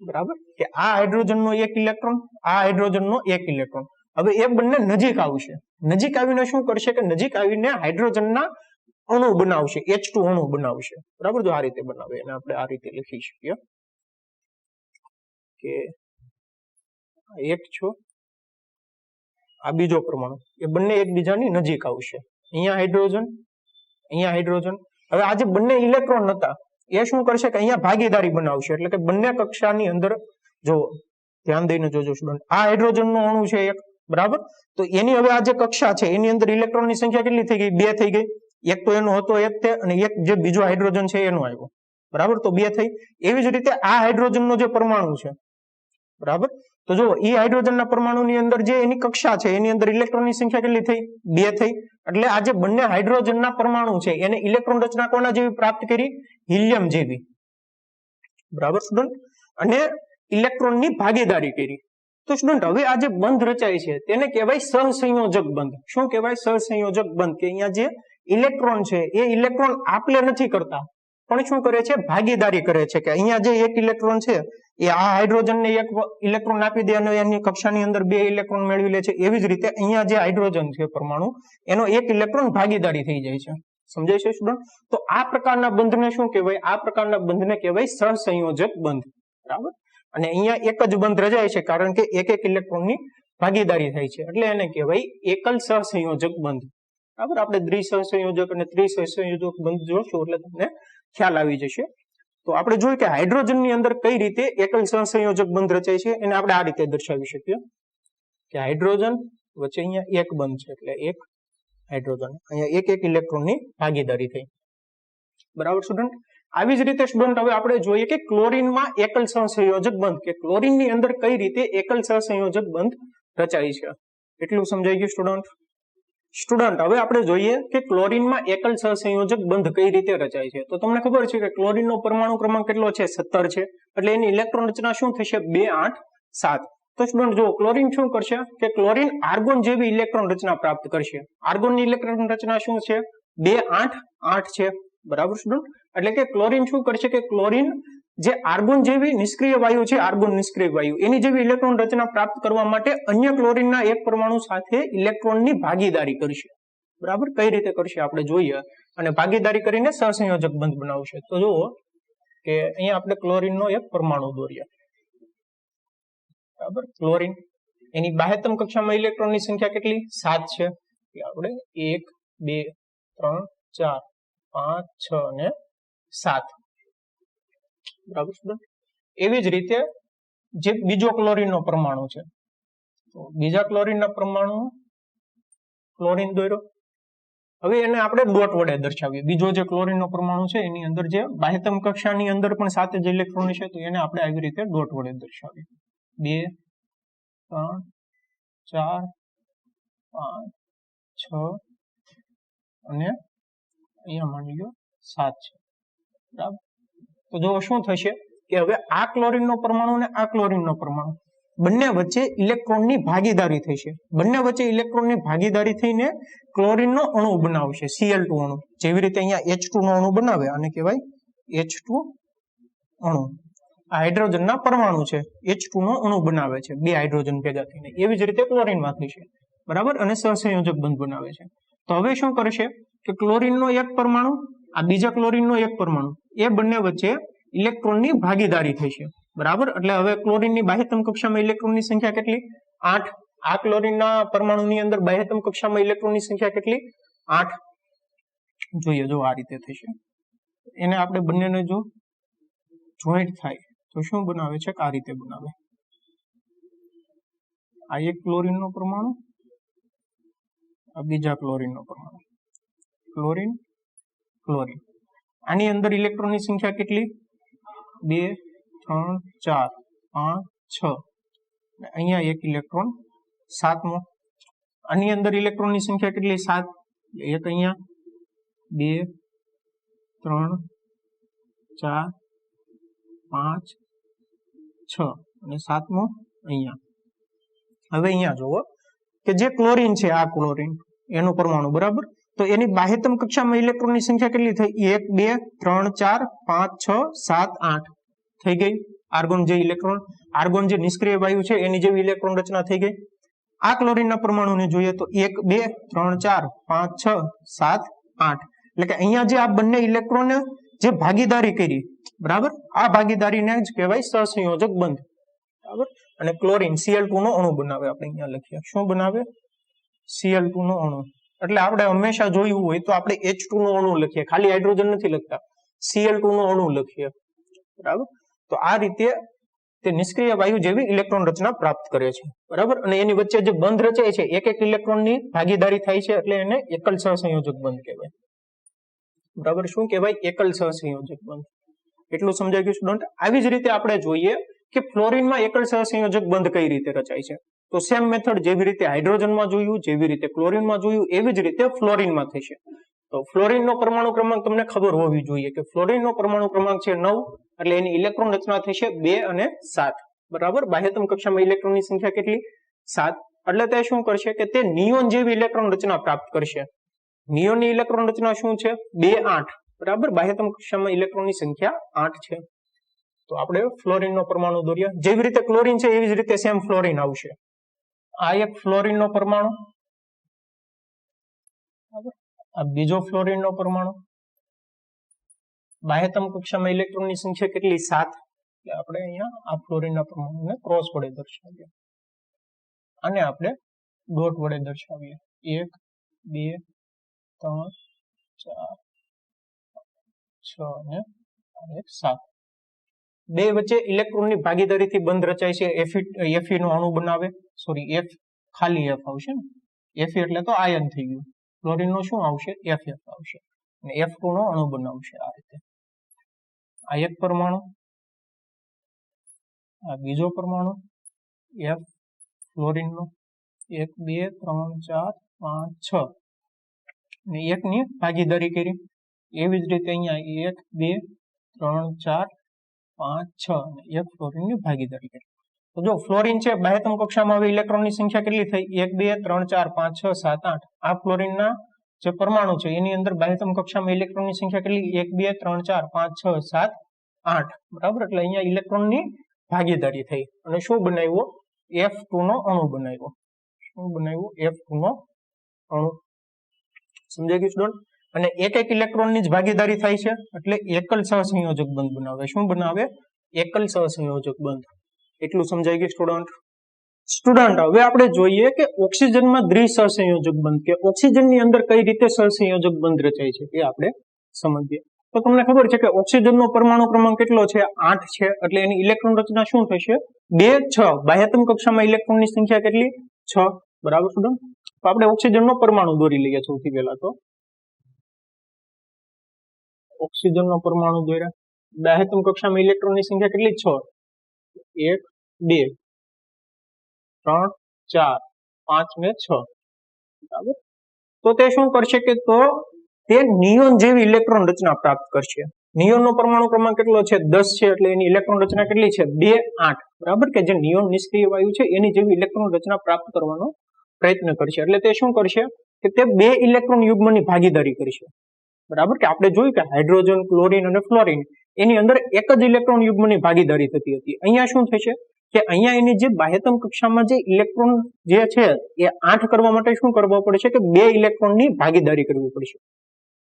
બરાબર. કે આ હાઇડ્રોજનનો 1 ઇલેક્ટ્રોન, આ હાઇડ્રોજનનો 1 ઇલેક્ટ્રોન. હવે એ બંને નજીક આવશે, નજીક આવીને શું કરશે કે નજીક આવીને હાઇડ્રોજનના અણુ બનાવશે, H2 અણુ બનાવશે, બરાબર. જો આ રીતે બનાવે એને આપણે આ રીતે લખી શકીએ કે એક છો આ બીજો પરમાણુ, એ બંને એકબીજાની નજીક આવશે. અહીંયા હાઇડ્રોજન. હવે આ જે બંને ઇલેક્ટ્રોન હતા એ શું કરશે કે અહીંયા ભાગીદારી બનાવશે, એટલે કે બંને કક્ષાની અંદર જો ધ્યાન દઈને જોજો સ્ટુડન્ટ, આ હાઇડ્રોજનનો અણુ છે એક, બરાબર. તો એની હવે આ જે કક્ષા છે એની અંદર ઇલેક્ટ્રોનની સંખ્યા કેટલી થઈ ગઈ 2 થઈ ગઈ. એક તો એનો હતો 1 અને એક જે બીજો હાઇડ્રોજન છે એનો આવ્યો, બરાબર, તો 2 થઈ. એવી જ રીતે આ હાઇડ્રોજનનો જે પરમાણુ છે, બરાબર, તો જો એ હાઇડ્રોજનના પરમાણુની અંદર જે એની કક્ષા છે એની અંદર ઇલેક્ટ્રોનની સંખ્યા કેટલી થઈ? 2 થઈ. એટલે આ જે બંને હાઇડ્રોજનના પરમાણુ છે એને ઇલેક્ટ્રોન રચના કોના જેવી પ્રાપ્ત કરી? હિલિયમ જેવી. બરાબર સ્ટુડન્ટ, અને ઇલેક્ટ્રોનની ભાગીદારી કરી. તો સ્ટુડન્ટ હવે આ જે બંધ રચાય છે તેને કહેવાય સહસંયોજક બંધ. શું કહેવાય? સહસંયોજક બંધ. કે અહીંયા જે ઇલેક્ટ્રોન છે એ ઇલેક્ટ્રોન આપલે નથી કરતા, પણ શું કરે છે? ભાગીદારી કરે છે. કે અહીંયા જે એક ઇલેક્ટ્રોન છે એ આ હાઇડ્રોજનને એક ઇલેક્ટ્રોન આપી દે અને એની કક્ષાની અંદર 2 ઇલેક્ટ્રોન મેળવી લે છે. એવી જ રીતે અહીંયા જે હાઇડ્રોજન છે પરમાણુ એનો એક ઇલેક્ટ્રોન ભાગીદારી થઈ જાય છે. સમજાય છે સ્ટુડન્ટ? તો આ પ્રકારના બંધને શું કહેવાય? આ પ્રકારના બંધને કહેવાય સહસંયોજક બંધ. બરાબર, અને અહીંયા એક જ બંધ રચાય છે કારણ કે એક એક ઇલેક્ટ્રોનની ભાગીદારી થાય છે, એટલે એને કહેવાય એકલ સહસંયોજક બંધ. બરાબર, આપણે દ્વિસહસંયોજક અને ત્રિસહસંયોજક બંધ જોશું એટલે તમને ખ્યાલ આવી જશે. તો આપણે જોયું કે હાઇડ્રોજનની અંદર કઈ રીતે એકલ સહસંયોજક બંધ રચાય છે એને આપણે આ રીતે દર્શાવી શકીએ કે હાઇડ્રોજન વચ્ચે અહીંયા એક બંધ છે એટલે એક હાઇડ્રોજન, અહીંયા એક એક ઇલેક્ટ્રોનની ભાગીદારી થઈ. બરાબર સ્ટુડન્ટ, આવી જ રીતે સ્ટુડન્ટ હવે આપણે જોઈએ કે ક્લોરીનમાં એકલ સહસંયોજક બંધ, કે ક્લોરીનની અંદર કઈ રીતે એકલ સહસંયોજક બંધ રચાય છે. એટલું સમજાઈ ગયું સ્ટુડન્ટ? સ્ટુડન્ટ હવે આપણે જોઈએ કે ક્લોરીનમાં એકલ સહસંયોજક બંધ કઈ રીતે રચાય છે. તો તમને ખબર છે કે ક્લોરીનનો પરમાણુ ક્રમાંક કેટલો છે? 17 છે. એટલે એની ઇલેક્ટ્રોન રચના શું થશે? 2 8 7. તો સ્ટુડન્ટ જો ક્લોરીન શું કરશે કે ક્લોરીન આર્ગોન જેવી ઇલેક્ટ્રોન રચના પ્રાપ્ત કરશે. આર્ગોનની ઇલેક્ટ્રોન રચના શું છે? 2 8 8 છે. બરાબર સ્ટુડન્ટ, એટલે કે ક્લોરીન શું કરશે કે ક્લોરીન જે આર્ગોન જેવી નિષ્ક્રિય વાયુ છે, આર્ગોન નિષ્ક્રિય વાયુ એની જેવી ઇલેક્ટ્રોન રચના પ્રાપ્ત કરવા માટે અન્ય ક્લોરીનના એક પરમાણુ સાથે ઇલેક્ટ્રોનની ભાગીદારી કરશે. બરાબર, કઈ રીતે કરશે આપણે જોઈએ, અને ભાગીદારી કરીને સહસંયોજક બંધ બનાવશે. તો જુઓ કે અહીંયા આપણે ક્લોરીનનો એક પરમાણુ દોરીએ. બરાબર, ક્લોરીન એની બાહ્યતમ કક્ષામાં ઇલેક્ટ્રોનની સંખ્યા કેટલી? 7 છે. આપણે 1 2 3 4 5 6 અને 7. બરાબર સ્ટુડન્ટ, એવી જ રીતે જે બીજો ક્લોરીનનો પરમાણુ છે, તો બીજા ક્લોરીનના પરમાણુ ક્લોરીન દોર્યો. હવે એને આપણે ડોટ વડે દર્શાવીએ. બીજો જે ક્લોરીનનો પરમાણુ છે એની અંદર જે બાહ્યતમ કક્ષાની અંદર પણ 7 જ ઇલેક્ટ્રોન છે, તો એને આપણે આવી રીતે ડોટ વડે દર્શાવીએ. 2 3 4 5 6 અને અહીંયા માની લો 7 છે. બરાબર, તો જો શું થશે કે હવે આ ક્લોરીનનો પરમાણુ અને આ ક્લોરીનનો પરમાણુ બંને વચ્ચે ઇલેક્ટ્રોનની ભાગીદારી થશે. બંને વચ્ચે ઇલેક્ટ્રોનની ભાગીદારી થઈને ક્લોરીનનો અણુ બનાવશે, Cl2 અણુ. જેવી રીતે અહીંયા H2 નો અણુ બનાવે અને કહેવાય H2 અણુ. આ હાઇડ્રોજનના પરમાણુ છે, H2 નો અણુ બનાવે છે 2 હાઇડ્રોજન ભેગા થઈને. એવી જ રીતે ક્લોરીનમાં થશે. બરાબર, અને સહસંયોજક બંધ બનાવે છે. તો હવે શું કરશે કે ક્લોરીનનો એક પરમાણુ, આ બીજા ક્લોરીનનો એક પરમાણુ, એ બંને વચ્ચે ઇલેક્ટ્રોનની ભાગીદારી થશે. બરાબર, એટલે હવે ક્લોરીનની બાહ્યતમ કક્ષામાં ઇલેક્ટ્રોનની સંખ્યા કેટલી? 8. આ ક્લોરીનના પરમાણુની અંદર બાહ્યતમ કક્ષામાં ઇલેક્ટ્રોનની સંખ્યા કેટલી? 8. જોઈએ, જો આ રીતે થશે. એને આપણે બંનેને જો જોઈન્ટ થાય તો શું બનાવે છે? આ રીતે બનાવે. આ એક ક્લોરીનનો પરમાણુ, આ બીજા ક્લોરીનનો પરમાણુ, ક્લોરીન ક્લોરીન. આની અંદર ઇલેક્ટ્રોનની સંખ્યા કેટલી? 2 3 4 5 6. અહીંયા એક ઇલેક્ટ્રોન 7મો. આની અંદર ઇલેક્ટ્રોનની સંખ્યા કેટલી? 7. એક અહીંયા 2 3 4 5 6 અને 7મો અહીંયા. હવે અહીંયા જુઓ કે જે ક્લોરીન છે, આ ક્લોરીન એનું પરમાણુ, બરાબર, તો એની બાહ્યતમ કક્ષામાં ઇલેક્ટ્રોનની સંખ્યા કેટલી થઈ? 1 2 3 4 5 6 7 8 થઈ ગઈ. આર્ગોન જે ઇલેક્ટ્રોન, આર્ગોન જે નિષ્ક્રિય વાયુ છે એની જેવી ઇલેક્ટ્રોન રચના થઈ ગઈ. આ ક્લોરીનના પરમાણુને જોઈએ તો 1 2 3 4 5 6 7 8. એટલે કે અહીંયા જે આ બંને ઇલેક્ટ્રોન જે ભાગીદારી કરી, બરાબર, આ ભાગીદારીને જ કહેવાય સહસંયોજક બંધ. બરાબર, અને ક્લોરીન Cl2 નો અણુ બનાવે. આપણે અહીંયા લખીએ, શું બનાવે? Cl2 નો અણુ. એટલે આપણે હંમેશા જોયું હોય તો આપણે H2 નો અણુ લખીએ, ખાલી હાઇડ્રોજન નથી લખતા, Cl2 નો અણુ લખીએ. બરાબર, તો આ રીતે તે નિષ્ક્રિય વાયુ જેવી ઇલેક્ટ્રોન રચના પ્રાપ્ત કરે છે. બરાબર, અને એની વચ્ચે જે બંધ રચાય છે એક એક ઇલેક્ટ્રોનની ભાગીદારી થાય છે, એટલે એને એકલ સહસંયોજક બંધ કહેવાય. બરાબર, શું કહેવાય? એકલ સહસંયોજક બંધ. એટલું સમજાઈ ગયું સ્ટુડન્ટ. આવી જ રીતે આપણે જોઈએ કે ફ્લોરિનમાં એકલ સહસંયોજક બંધ કઈ રીતે રચાય છે. તો સેમ મેથડ જેવી રીતે હાઇડ્રોજનમાં જોયું, જેવી રીતે ક્લોરીનમાં જોયું, એવી જ રીતે ફ્લોરિનમાં થશે. તો ફ્લોરિનનો પરમાણુ ક્રમાંક તમને ખબર હોવી જોઈએ કે ફ્લોરિનનો પરમાણુ ક્રમાંક છે 9, એટલે એની ઇલેક્ટ્રોન રચના થશે 2 અને 7. બરાબર. બાહ્યતમ કક્ષામાં ઇલેક્ટ્રોનની સંખ્યા કેટલી? 7. એટલે તે શું કરશે કે તે નિયોન જેવી ઇલેક્ટ્રોન રચના પ્રાપ્ત કરશે. નિયોનની ઇલેક્ટ્રોન રચના શું છે? 2 8. બરાબર. બાહ્યતમ કક્ષામાં ઇલેક્ટ્રોનની સંખ્યા 8 છે. તો આપણે ફ્લોરિનનો પરમાણુ દોર્યા. જેવી રીતે ક્લોરીન છે એવી જ રીતે સેમ ફ્લોરિન આવશે. આ એક ફ્લોરિનનો પરમાણુ, આ બીજો ફ્લોરિનનો પરમાણુ. બાહ્યતમ કક્ષામાં ઇલેક્ટ્રોનની સંખ્યા કેટલી? 7. એટલે આપણે અહીંયા આ ફ્લોરિનના પરમાણુને ક્રોસ વડે દર્શાવીએ, અને આપણે ડોટ વડે દર્શાવીએ. 1 2 3 4 6 અને 7. બે વચ્ચે ઇલેક્ટ્રોનની ભાગીદારીથી બંધ રચાય છે. Fe નો અણુ બનાવે, સોરી F ખાલી F આવશે ને, Fe એટલે તો આયન થઈ ગયું. ફ્લોરિન નો શું આવશે? Ff આવશે, અને F2 નો અણુ બનાવશે આ રીતે. આ એક પરમાણુ, આ બીજો પરમાણુ F ફ્લોરિન નો 1 2 3 4 5 6, અને એકની ભાગીદારી કરી. એવી જ રીતે અહીંયા 1 2 3 4 5 6 અને એક ફ્લોરિનની ભાગીદારી કરી. તો જો ફ્લોરિન છે બાહ્યતમ કક્ષામાં હવે ઇલેક્ટ્રોનની સંખ્યા કેટલી થઈ? 1 2 3 4 5 6 7 8. આ ફ્લોરિનના જે પરમાણુ છે એની અંદર બાહ્યતમ કક્ષામાં ઇલેક્ટ્રોનની સંખ્યા કેટલી? 1 2 3 4 5 6 7 8. બરાબર. એટલે અહીંયા ઇલેક્ટ્રોનની ભાગીદારી થઈ અને શું બનાવ્યો? F2 નો અણુ બનાવ્યો. શું બનાવ્યું? F2 નો અણુ. સમજાઈ ગયું સ્ટુડન્ટ? અને એક એક ઇલેક્ટ્રોનની જ ભાગીદારી થાય છે એટલે એકલ સહસંયોજક બંધ બનાવે. શું બનાવે? એકલ સહસંયોજક બંધ. એટલું સમજાઈ ગયું સ્ટુડન્ટ? સ્ટુડન્ટ હવે આપણે જોઈએ કે ઓક્સિજનમાં દ્વિસહસંયોજક બંધ કે ઓક્સિજનની અંદર કઈ રીતે સહસંયોજક બંધ રચાય છે એ આપણે સમજીએ. તો તમને ખબર છે કે ઓક્સિજનનો પરમાણુ ક્રમાંક કેટલો છે? 8 છે. એટલે એની ઇલેક્ટ્રોન રચના શું થશે? 2 6. બાહ્યતમ કક્ષામાં ઇલેક્ટ્રોનની સંખ્યા કેટલી? 6. બરાબર સ્ટુડન્ટ. તો આપણે ઓક્સિજનનો પરમાણુ દોરી લઈએ. સૌથી પહેલા તો ઓક્સિજનનો પરમાણુ દોર્યા. બાહ્યતમ કક્ષામાં ઇલેક્ટ્રોનની સંખ્યા કેટલી? 6. 1 2 3 4 5 ને 6. બરાબર. તો તે શું કરશે કે તો તે નિયોન જેવી ઇલેક્ટ્રોન રચના પ્રાપ્ત કરશે. નિયોનનો પરમાણુ ક્રમાંક કેટલો છે? 10 છે. એટલે એની ઇલેક્ટ્રોન રચના કેટલી છે? 2 8. બરાબર. કે જે નિયોન નિષ્ક્રિય વાયુ છે એની જેવી ઇલેક્ટ્રોન રચના પ્રાપ્ત કરવાનો પ્રયત્ન કરશે. એટલે તે શું કરશે કે તે 2 ઇલેક્ટ્રોન યુગ્મની ભાગીદારી કરશે. બરાબર. કે આપણે જોયું કે હાઇડ્રોજન, ક્લોરીન અને ફ્લોરિન એની અંદર એક જ ઇલેક્ટ્રોન યુગ્મની ભાગીદારી થતી હતી. અહીંયા શું થશે કે અહીંયા એની જે બાહ્યતમ કક્ષામાં જે ઇલેક્ટ્રોન જે છે એ 8 કરવા માટે શું કરવું પડશે કે 2 ઇલેક્ટ્રોનની ભાગીદારી કરવી પડશે.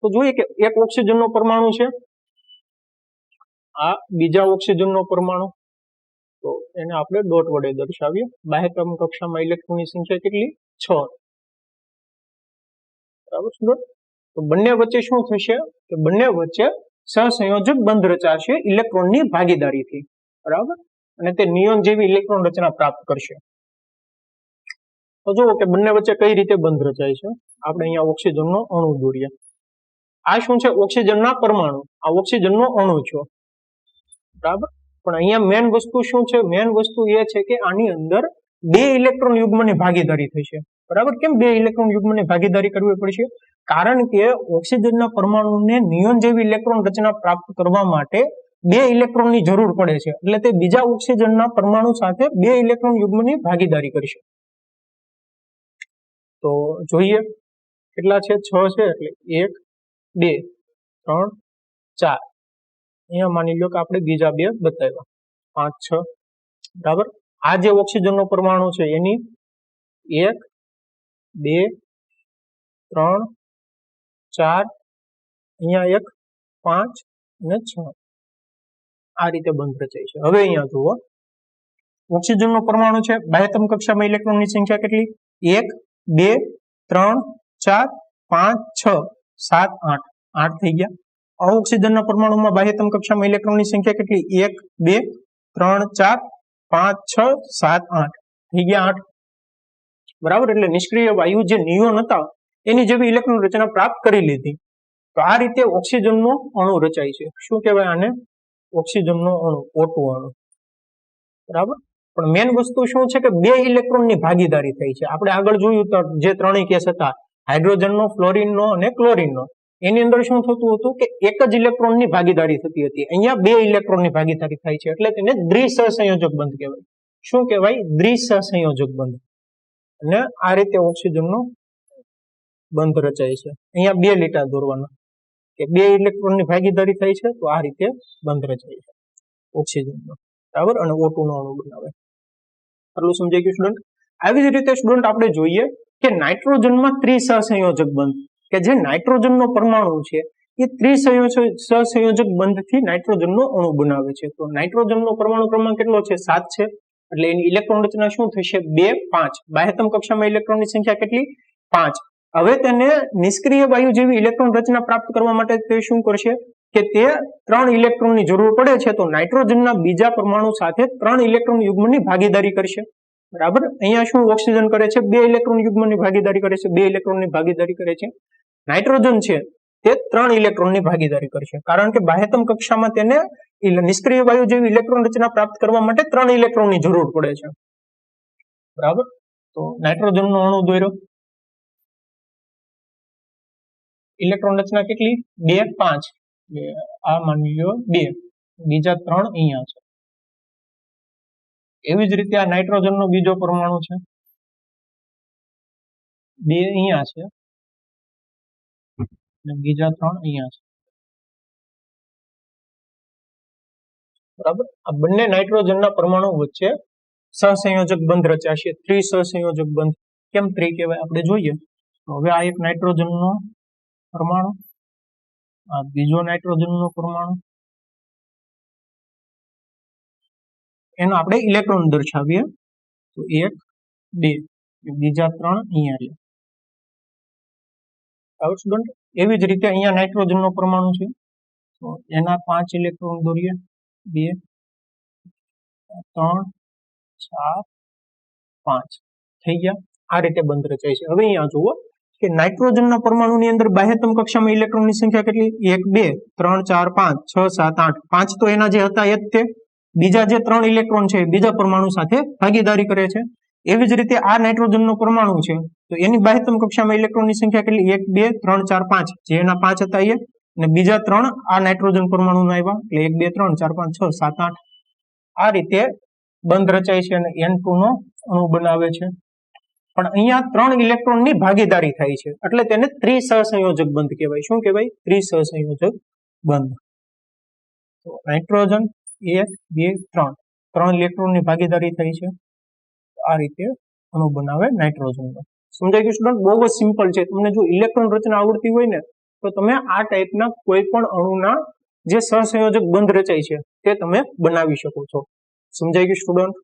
તો જોઈએ કે એક ઓક્સિજનનો પરમાણુ છે, આ બીજા ઓક્સિજનનો પરમાણુ, તો એને આપણે ડોટ વડે દર્શાવીએ. બાહ્યતમ કક્ષામાં ઇલેક્ટ્રોનની સંખ્યા કેટલી? 6. બરાબર સ્ટુડન્ટ. તો બંને વચ્ચે શું થશે કે બંને વચ્ચે સહસંયોજક બંધ રચાશે ઇલેક્ટ્રોનની ભાગીદારીથી. બરાબર. અને તે નિયોન જેવી ઇલેક્ટ્રોન રચના પ્રાપ્ત કરશે. તો જુઓ કે બંને વચ્ચે કઈ રીતે બંધ રચાય છે. આપણે અહીંયા ઓક્સિજનનો અણુ દોરીએ. આ શું છે? ઓક્સિજનના પરમાણુ. આ ઓક્સિજનનો અણુ છે. બરાબર. પણ અહીંયા મેન વસ્તુ શું છે? મેન વસ્તુ એ છે કે આની અંદર 2 ઇલેક્ટ્રોન યુગ્મની ભાગીદારી થશે. બરાબર. કેમ 2 ઇલેક્ટ્રોન યુગ્મની ભાગીદારી કરવી પડશે? કારણ કે ઓક્સિજનના પરમાણુને નિયોન જેવી ઇલેક્ટ્રોન રચના પ્રાપ્ત કરવા માટે 2 ઇલેક્ટ્રોનની જરૂર પડે છે. એટલે તે બીજા ઓક્સિજનના પરમાણુ સાથે 2 ઇલેક્ટ્રોન યુગ્મની ભાગીદારી કરશે. તો જોઈએ કેટલા છે? 6 છે. એટલે 1 2 3 4. અહીંયા માની લો કે આપણે બીજા 2 બતાવ્યા. 5 6. બરાબર. આ જે ઓક્સિજનનો પરમાણુ છે એની 1 2 3 4, અહીંયા 1 5 અને 6. આ રીતે બંધ રચાય છે. હવે અહીંયા જુઓ ઓક્સિજનનો પરમાણુ છે, બાહ્યતમ કક્ષામાં ઇલેક્ટ્રોનની સંખ્યા કેટલી? 1 2 3 4 5 6 7 8. 8 થઈ ગયા. ઓક્સિજનના પરમાણુમાં બાહ્યતમ કક્ષામાં ઇલેક્ટ્રોનની સંખ્યા કેટલી? 1 2 3 4 5 6 7 8 થઈ ગયા. 8. બરાબર. એટલે નિષ્ક્રિય વાયુ જે નિયોન હતા એની જેવી ઇલેક્ટ્રોન રચના પ્રાપ્ત કરી લીધી. તો આ રીતે ઓક્સિજનનો અણુ રચાય છે. શું કહેવાય આને? ઓક્સિજનનો અણુ O2 અણુ, બરાબર. પણ મેન વસ્તુ શું છે કે બે ઇલેક્ટ્રોનની ભાગીદારી થઈ છે. આપણે આગળ જોયું તો જે ત્રણેય કેસ હતા, હાઇડ્રોજનનો, ફ્લોરિનનો અને ક્લોરિનનો, એની અંદર શું થતું હતું કે એક જ ઇલેક્ટ્રોનની ભાગીદારી થતી હતી. અહીંયા બે ઇલેક્ટ્રોનની ભાગીદારી થાય છે એટલે તેને દ્વિસહસંયોજક બંધ કહેવાય. શું કહેવાય? દ્વિસહસંયોજક બંધ. અને આ રીતે ઓક્સિજનનો બંધ રચાય છે. અહીંયા બે લીટા દોરવાના કે બે ઇલેક્ટ્રોનની ભાગીદારી થાય છે તો આ રીતે બંધ રચાય છે ઓક્સિજનનો, બરાબર. અને O2 નો અણુ બનાવે. આટલું સમજાઈ ગયું સ્ટુડન્ટ? આવી જ રીતે સ્ટુડન્ટ આપણે જોઈએ કે નાઇટ્રોજનમાં ત્રિસહસંયોજક બંધ, કે જે નાઇટ્રોજનનો પરમાણુ છે એ ત્રિસહસંયોજક બંધથી નાઇટ્રોજનનો અણુ બનાવે છે. તો નાઇટ્રોજનનો પરમાણુ ક્રમાંક કેટલો છે? 7 છે. એટલે એની ઇલેક્ટ્રોન રચના શું થશે? 2, 5. બાહ્યતમ કક્ષામાં ઇલેક્ટ્રોનની સંખ્યા કેટલી? 5. હવે તેને નિષ્ક્રિય વાયુ જેવી ઇલેક્ટ્રોન રચના પ્રાપ્ત કરવા માટે તે શું કરશે કે તે 3 ઇલેક્ટ્રોનની જરૂર પડે છે. તો નાઇટ્રોજનના બીજા પરમાણુ સાથે 3 ઇલેક્ટ્રોન યુગ્મની ભાગીદારી કરશે, બરાબર. અહીંયા શું ઓક્સિજન કરે છે? 2 ઇલેક્ટ્રોન યુગ્મની ભાગીદારી કરે છે. 2 ઇલેક્ટ્રોનની ભાગીદારી કરે છે. નાઇટ્રોજન છે તે 3 ઇલેક્ટ્રોનની ભાગીદારી કરશે, કારણ કે બાહ્યતમ કક્ષામાં તેને નિષ્ક્રિય વાયુ જેવી ઇલેક્ટ્રોન રચના પ્રાપ્ત કરવા માટે 3 ઇલેક્ટ્રોનની જરૂર પડે છે, બરાબર. તો નાઇટ્રોજનનો અણુ દોર્યો. ઇલેક્ટ્રોન રચના કેટલી? 2, 5. આ માની લો 2, બીજા 3 અહીંયા છે. એવી જ રીતે આ નાઇટ્રોજનનો બીજો પરમાણુ છે, 2 અહીંયા છે અને બીજા 3 અહીંયા છે, બરાબર. આ બંને નાઇટ્રોજનના પરમાણુ વચ્ચે સહસંયોજક બંધ રચાશે. ત્રિસહસંયોજક બંધ. કેમ ત્રિ કહેવાય આપણે જોઈએ. હવે આ એક નાઇટ્રોજનનો પરમાણુ, આ બીજો નાઇટ્રોજનનો પરમાણુ, એનો આપણે ઇલેક્ટ્રોન દર્શાવીએ તો 1, 2, બીજા 3 અહીંયા. સ્ટુડન્ટ એવી જ રીતે અહીંયા નાઇટ્રોજનનો પરમાણુ છે તો એના 5 ઇલેક્ટ્રોન દોરીએ. 2, 3, 4, 5 થઈ ગયા. આ રીતે બંધ રચાય છે. હવે અહીંયા જુઓ કે નાઇટ્રોજનના પરમાણુની અંદર બાહ્યતમ કક્ષામાં ઇલેક્ટ્રોનની સંખ્યા કેટલી? 1, 2, 3, 4, 5, 6, 7, 8. 5 તો એના જે હતા એ જ તે. બીજા જે 3 ઇલેક્ટ્રોન છે બીજા પરમાણુ સાથે ભાગીદારી કરે છે. એવી જ રીતે આ નાઇટ્રોજનનો પરમાણુ છે તો એની બાહ્યતમ કક્ષામાં ઇલેક્ટ્રોનની સંખ્યા કેટલી? 1, 2, 3, 4, 5. જે એના 5 હતા એ, અને બીજા 3 આ નાઇટ્રોજન પરમાણુના આવ્યા એટલે 1, 2, 3, 4, 5, 6, 7, 8. આ રીતે બંધ રચાય છે અને N2 નો અણુ બનાવે છે. પણ અહીંયા 3 ઇલેક્ટ્રોનની ભાગીદારી થાય છે એટલે તેને ત્રિસહસંયોજક બંધ કહેવાય. શું કહેવાય? ત્રિસહસંયોજક બંધ. તો નાઇટ્રોજન 1, 2, 3 3 ઇલેક્ટ્રોનની ભાગીદારી થઈ છે. આ રીતે અણુ બનાવે નાઇટ્રોજનનો. સમજાઈ ગયું સ્ટુડન્ટ? બહુ જ સિમ્પલ છે. તમને જો ઇલેક્ટ્રોન રચના આવડતી હોય ને તો તમે આ ટાઈપના કોઈ પણ અણુના જે સહસંયોજક બંધ રચાય છે તે તમે બનાવી શકો છો. સમજાઈ ગયું સ્ટુડન્ટ?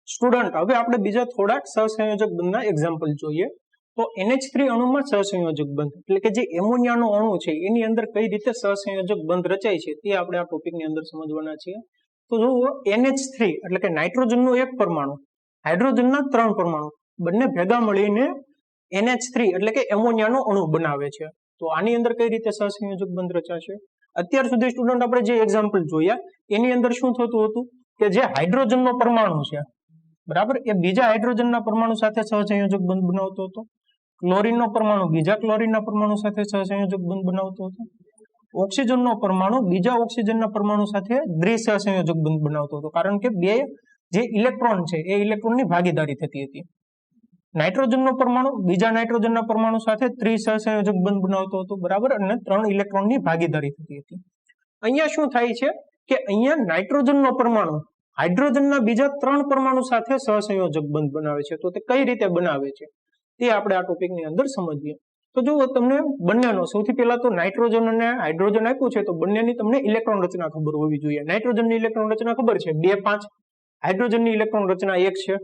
સ્ટુડન્ટ હવે આપણે બીજા થોડાક સહસંયોજક બંધના એક્ઝામ્પલ જોઈએ. તો NH3 અણુમાં સહસંયોજક બંધ એટલે કે જે એમોનિયાનો અણુ છે એની અંદર કઈ રીતે સહસંયોજક બંધ રચાય છે તે આપણે આ ટોપિકની અંદર સમજવાના છીએ. તો જુઓ, NH3 એટલે કે નાઇટ્રોજનનો એક પરમાણુ, હાઇડ્રોજનના 3 પરમાણુ બંને ભેગા મળીને NH3 એટલે કે એમોનિયાનો અણુ બનાવે છે. તો આની અંદર કઈ રીતે સહસંયોજક બંધ રચાશે? અત્યાર સુધી સ્ટુડન્ટ આપણે જે એક્ઝામ્પલ જોયા એની અંદર શું થતું હતું કે જે હાઇડ્રોજનનો પરમાણુ છે, બરાબર, એ બીજા હાઇડ્રોજનના પરમાણુ સાથે સહસંયોજક બંધ બનાવતો હતો. ક્લોરીનનો પરમાણુ બીજા ક્લોરીનના પરમાણુ સાથે સહસંયોજક બંધ બનાવતો હતો. ઓક્સિજનનો પરમાણુ બીજા ઓક્સિજનના પરમાણુ સાથે દ્વિસહસંયોજક બંધ બનાવતો હતો, કારણ કે બે જે ઇલેક્ટ્રોન છે એ ઇલેક્ટ્રોનની ભાગીદારી થતી હતી. નાઇટ્રોજનનો પરમાણુ બીજા નાઇટ્રોજનના પરમાણુ સાથે ત્રિસહસંયોજક બંધ બનાવતો હતો, બરાબર, અને 3 ઇલેક્ટ્રોનની ભાગીદારી થતી હતી. અહીંયા શું થાય છે કે અહીંયા નાઇટ્રોજનનો પરમાણુ હાઇડ્રોજનના બીજા 3 પરમાણુ સાથે સહસંયોજક બંધ બનાવે છે. તો તે કઈ રીતે બનાવે છે તે આપણે આ ટોપિકની અંદર સમજીએ. તો જુઓ, તમને બંનેનો સૌથી પહેલા તો નાઇટ્રોજન અને હાઇડ્રોજન આપ્યું છે તો બંનેની તમને ઇલેક્ટ્રોન રચના ખબર હોવી જોઈએ. નાઇટ્રોજનની ઇલેક્ટ્રોન રચના ખબર છે 2, 5. હાઇડ્રોજનની ઇલેક્ટ્રોન રચના 1 છે,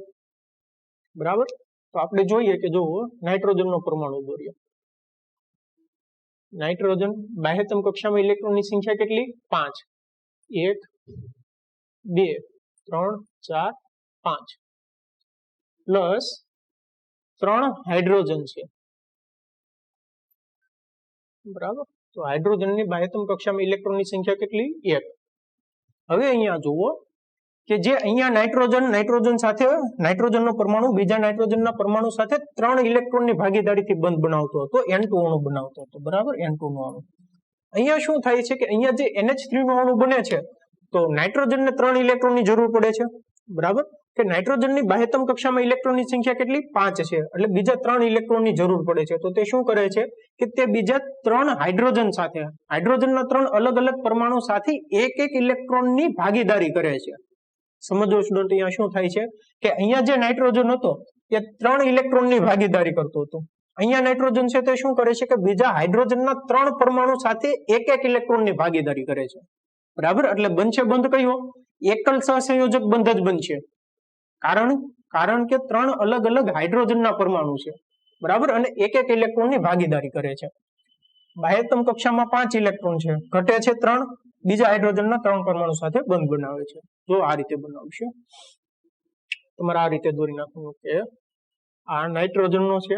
બરાબર. તો આપણે જોઈએ કે જુઓ, નાઇટ્રોજનનો પરમાણુ દોરીએ. નાઇટ્રોજન બાહ્યતમ કક્ષામાં ઇલેક્ટ્રોનની સંખ્યા કેટલી? 5. 1, 2, 3, 4, 5 પ્લસ 3 હાઇડ્રોજન છે, બરાબર. તો હાઇડ્રોજનની બાહ્યતમ કક્ષામાં ઇલેક્ટ્રોનની સંખ્યા કેટલી? 1. હવે અહીંયા જુઓ કે જે અહીંયા નાઇટ્રોજન સાથે નાઇટ્રોજનનો પરમાણુ બીજા નાઇટ્રોજનના પરમાણુ સાથે 3 ઇલેક્ટ્રોનની ભાગીદારીથી બંધ બનાવતો હતો, N2 અણુ બનાવતો હતો, બરાબર, N2 નો અણુ. અહીંયા શું થાય છે કે અહીંયા જે NH3 નો અણુ બને છે તો નાઇટ્રોજનને 3 ઇલેક્ટ્રોનની જરૂર પડે છે, બરાબર, કે નાઇટ્રોજનની બાહ્યતમ કક્ષામાં ઇલેક્ટ્રોનની સંખ્યા કેટલી 5 છે, એટલે બીજા 3 ઇલેક્ટ્રોનની જરૂર પડે છે. તો તે શું કરે છે કે તે બીજા 3 હાઇડ્રોજન સાથે, હાઇડ્રોજનના 3 અલગ અલગ પરમાણુ સાથે એક ઇલેક્ટ્રોનની ભાગીદારી કરે છે. સમજો સ્ટુડન્ટ, અહીંયા શું થાય છે કે અહીંયા જે નાઇટ્રોજન હતો એ 3 ઇલેક્ટ્રોનની ભાગીદારી કરતો હતો. અહીંયા નાઇટ્રોજન છે તે શું કરે છે કે બીજા હાઇડ્રોજનના 3 પરમાણુ સાથે એક ઇલેક્ટ્રોનની ભાગીદારી કરે છે, બરાબર. એટલે બનશે બંધ કયો? એકલ સહસંયોજક બંધ જ બનશે. કારણ કે 3 અલગ અલગ હાઇડ્રોજનના પરમાણુ છે, બરાબર, અને એક ઇલેક્ટ્રોનની ભાગીદારી કરે છે. બાહ્યતમ કક્ષામાં 5 ઇલેક્ટ્રોન છે, ઘટે છે 3, બીજા હાઇડ્રોજનના 3 પરમાણુ સાથે બંધ બનાવે છે. જો આ રીતે બનાવશે, તમારે આ રીતે દોરી નાખવાનું કે આ નાઇટ્રોજનનો છે,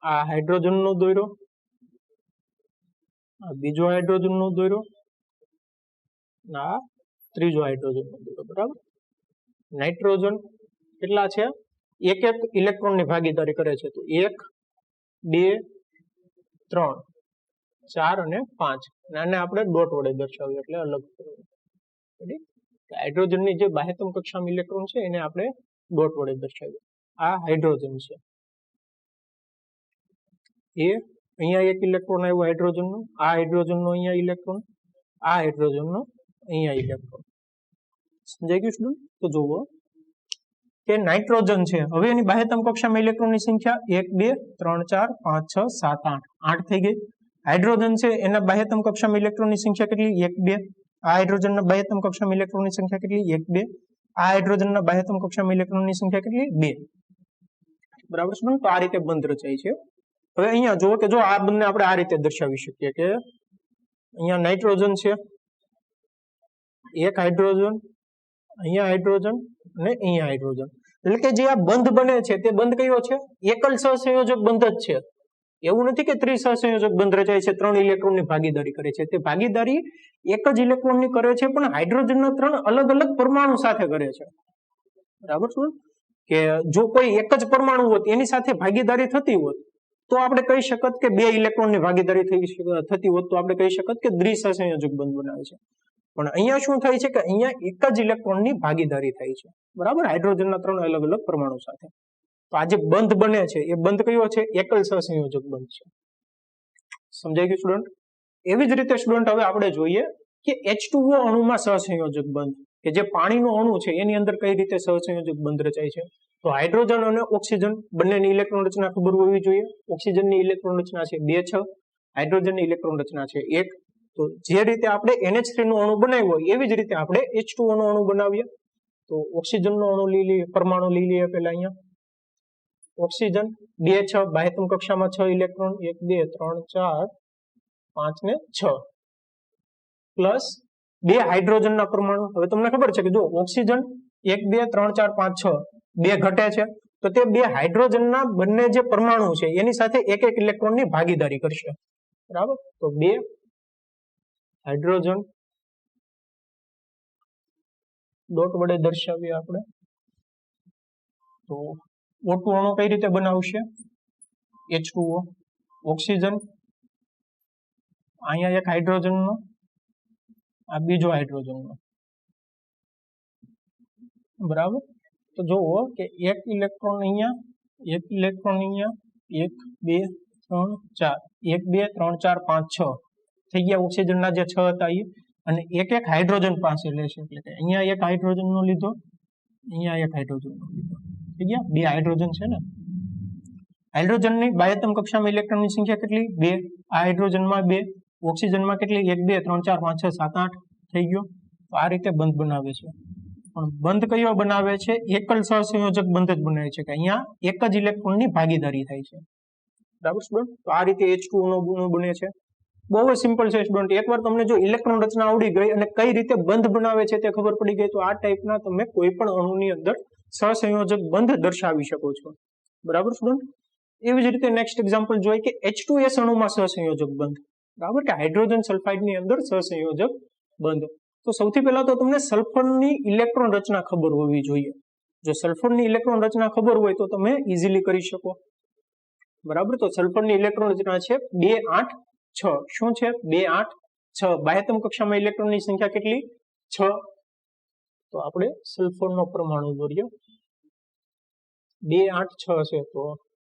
આ હાઇડ્રોજનનો દોર્યો, આ બીજો હાઇડ્રોજનનો દોર્યો, આ ત્રીજો હાઇડ્રોજનનો દોર્યો, બરાબર. નાઇટ્રોજન કેટલા છે? એક ઇલેક્ટ્રોનની ભાગીદારી કરે છે. તો 1 2 3 4 અને 5, આને આપણે ડોટ વડે દર્શાવીએ એટલે અલગ. હાઇડ્રોજનની જે બાહ્યતમ કક્ષામાં ઇલેક્ટ્રોન છે એને આપણે ડોટ વડે દર્શાવીએ. આ હાઇડ્રોજન છે, એ અહીંયા એક ઇલેક્ટ્રોન આવ્યો હાઇડ્રોજનનો, આ હાઇડ્રોજનનો અહીંયા ઇલેક્ટ્રોન, આ હાઇડ્રોજનનો અહીંયા ઇલેક્ટ્રોન. સમજાઈ ગયું સ્ટુડન્ટ? તો જુઓ કે નાઇટ્રોજન છે, હવે એની બાહ્યતમ કક્ષામાં ઇલેક્ટ્રોનની સંખ્યા 1 2 3 4 5 6 7 8, 8 થઈ ગઈ. હાઇડ્રોજન છે એના બાહ્યતમ કક્ષામાં ઇલેક્ટ્રોનની સંખ્યા કેટલી? 1 2. આ હાઇડ્રોજનના બાહ્યતમ કક્ષામાં ઇલેક્ટ્રોનની સંખ્યા કેટલી? 1 2. આ હાઇડ્રોજનના બાહ્યતમ કક્ષામાં ઇલેક્ટ્રોનની સંખ્યા કેટલી? 2. બરાબર છે. તો આ રીતે બંધ રચાય છે. હવે અહીંયા જુઓ કે જો આ બંને આપણે આ રીતે દર્શાવી શકીએ કે અહીંયા નાઇટ્રોજન છે, એક હાઇડ્રોજન, અહીંયા હાઇડ્રોજન અને અહીંયા હાઇડ્રોજન, એટલે કે જે આ બંધ બને છે તે બંધ કયો છે? એકલ સહસંયોજક બંધ જ છે. એવું નથી કે ત્રિસહસંયોજક બંધ રચાય છે, 3 ઇલેક્ટ્રોનની ભાગીદારી કરે છે. તે ભાગીદારી એક જ ઇલેક્ટ્રોનની કરે છે, પણ હાઇડ્રોજનના 3 અલગ અલગ પરમાણુ સાથે કરે છે, બરાબર છે. કે જો કોઈ એક જ પરમાણુ હોત એની સાથે ભાગીદારી થતી હોત તો આપણે કહી શકત કે 2 ઇલેક્ટ્રોનની ભાગીદારી થતી હોત તો આપણે કહી શકત કે દ્વિસહસંયોજક બંધ બનાવે છે. પણ અહીંયા શું થાય છે કે અહીંયા એક જ ઇલેક્ટ્રોનની ભાગીદારી થાય છે, બરાબર, હાઇડ્રોજનના 3 અલગ અલગ પરમાણુ સાથે. તો આ જે બંધ બને છે એ બંધ કયો છે? એકલ સહસંયોજક બંધ છે. સમજાઈ ગયું સ્ટુડન્ટ? એવી જ રીતે સ્ટુડન્ટ હવે આપણે જોઈએ કે H2O અણુમાં સહસંયોજક બંધ, કે જે પાણીનો અણુ છે એની અંદર કઈ રીતે સહસંયોજક બંધ રચાય છે. તો હાઇડ્રોજન અને ઓક્સિજન બંનેની ઇલેક્ટ્રોન રચના ખબર હોવી જોઈએ. ઓક્સિજનની ઇલેક્ટ્રોન રચના છે 2 6, હાઇડ્રોજનની ઇલેક્ટ્રોન રચના છે 1. તો જે રીતે આપણે NH3 નો અણુ બનાવ્યો એવી જ રીતે આપણે H2O નો અણુ બનાવીએ. તો ઓક્સિજનનો અણુ લઈ લઈએ, પરમાણુ લઈ લઈએ પહેલા. અહીંયા ઓક્સિજન 2 6, બાહ્યતમ કક્ષામાં 6 ઇલેક્ટ્રોન, 1 2 3 4 5 ને 6, પ્લસ 2 હાઇડ્રોજનના પરમાણુ. હવે તમને ખબર છે કે જો ઓક્સિજન 1 2 3 4 5 6 2 ઘટે છે તો તે 2 હાઇડ્રોજનના બંને જે પરમાણુ છે એની સાથે એક ઇલેક્ટ્રોનની ભાગીદારી કરશે, બરાબર. તો 2 હાઇડ્રોજન ડોટ વડે દર્શાવીએ આપણે. તો O2 અણુ કઈ રીતે બનાવશે? H2O. ઓક્સિજન અહીંયા એક હાઇડ્રોજનનો, આ બીજો હાઇડ્રોજનનો, બરાબર. તો જુઓ કે એક ઇલેક્ટ્રોન અહીંયા, એક ઇલેક્ટ્રોન અહીંયા, 1 2 3 4, 1 2 3 4 5 6 થઈ ગયા ઓક્સિજનના જે 6 હતા એ, અને એક હાઇડ્રોજન પાસે લેશે, એટલે કે અહીંયા એક હાઇડ્રોજનનો લીધો, અહીંયા એક હાઇડ્રોજનનો લીધો, થઈ ગયા 2 હાઇડ્રોજન છે ને. હાઇડ્રોજનની બાહ્યતમ કક્ષામાં ઇલેક્ટ્રોનની સંખ્યા કેટલી? 2. આ હાઇડ્રોજનમાં 2, ઓક્સિજનમાં કેટલી? 1 2 3 4 5 6 7 8 થઈ ગયો. તો આ રીતે બંધ બનાવે છે. પણ બંધ કયો બનાવે છે? એકલ સહસંયોજક બંધ જ બનાવે છે, કે અહીંયા એક જ ઇલેક્ટ્રોનની ભાગીદારી થાય છે, બરાબર સ્ટુડન્ટ. તો આ રીતે H2O નો ગુણ બને છે. બહુ જ સિમ્પલ છે સ્ટુડન્ટ. એકવાર તમને જો ઇલેક્ટ્રોન રચના આવડી ગઈ અને કઈ રીતે બંધ બનાવે છે તે ખબર પડી ગઈ તો આ ટાઈપના તમે કોઈ પણ અણુની અંદર સહસંયોજક બંધ દર્શાવી શકો છો, બરાબર સ્ટુડન્ટ. એવી જ રીતે નેક્સ્ટ એક્ઝામ્પલ જોઈએ કે H2S અણુમાં સહસંયોજક બંધ, બરાબર, કે હાઇડ્રોજન સલ્ફાઇડની અંદર સહસંયોજક બંધ. તો સૌથી પહેલા તો તમને સલ્ફરની ઇલેક્ટ્રોન રચના ખબર હોવી જોઈએ. જો સલ્ફરની ઇલેક્ટ્રોન રચના ખબર હોય તો તમે ઇઝીલી કરી શકો. બરાબર, તો સલ્ફરની ઇલેક્ટ્રોન રચના છે 2 8 6. શું છે? 2 8 6. બાહ્યતમ કક્ષામાં ઇલેક્ટ્રોનની સંખ્યા કેટલી? 6. તો આપણે સલ્ફરનો પરમાણુ દોરીએ. 2 8 6 છે. તો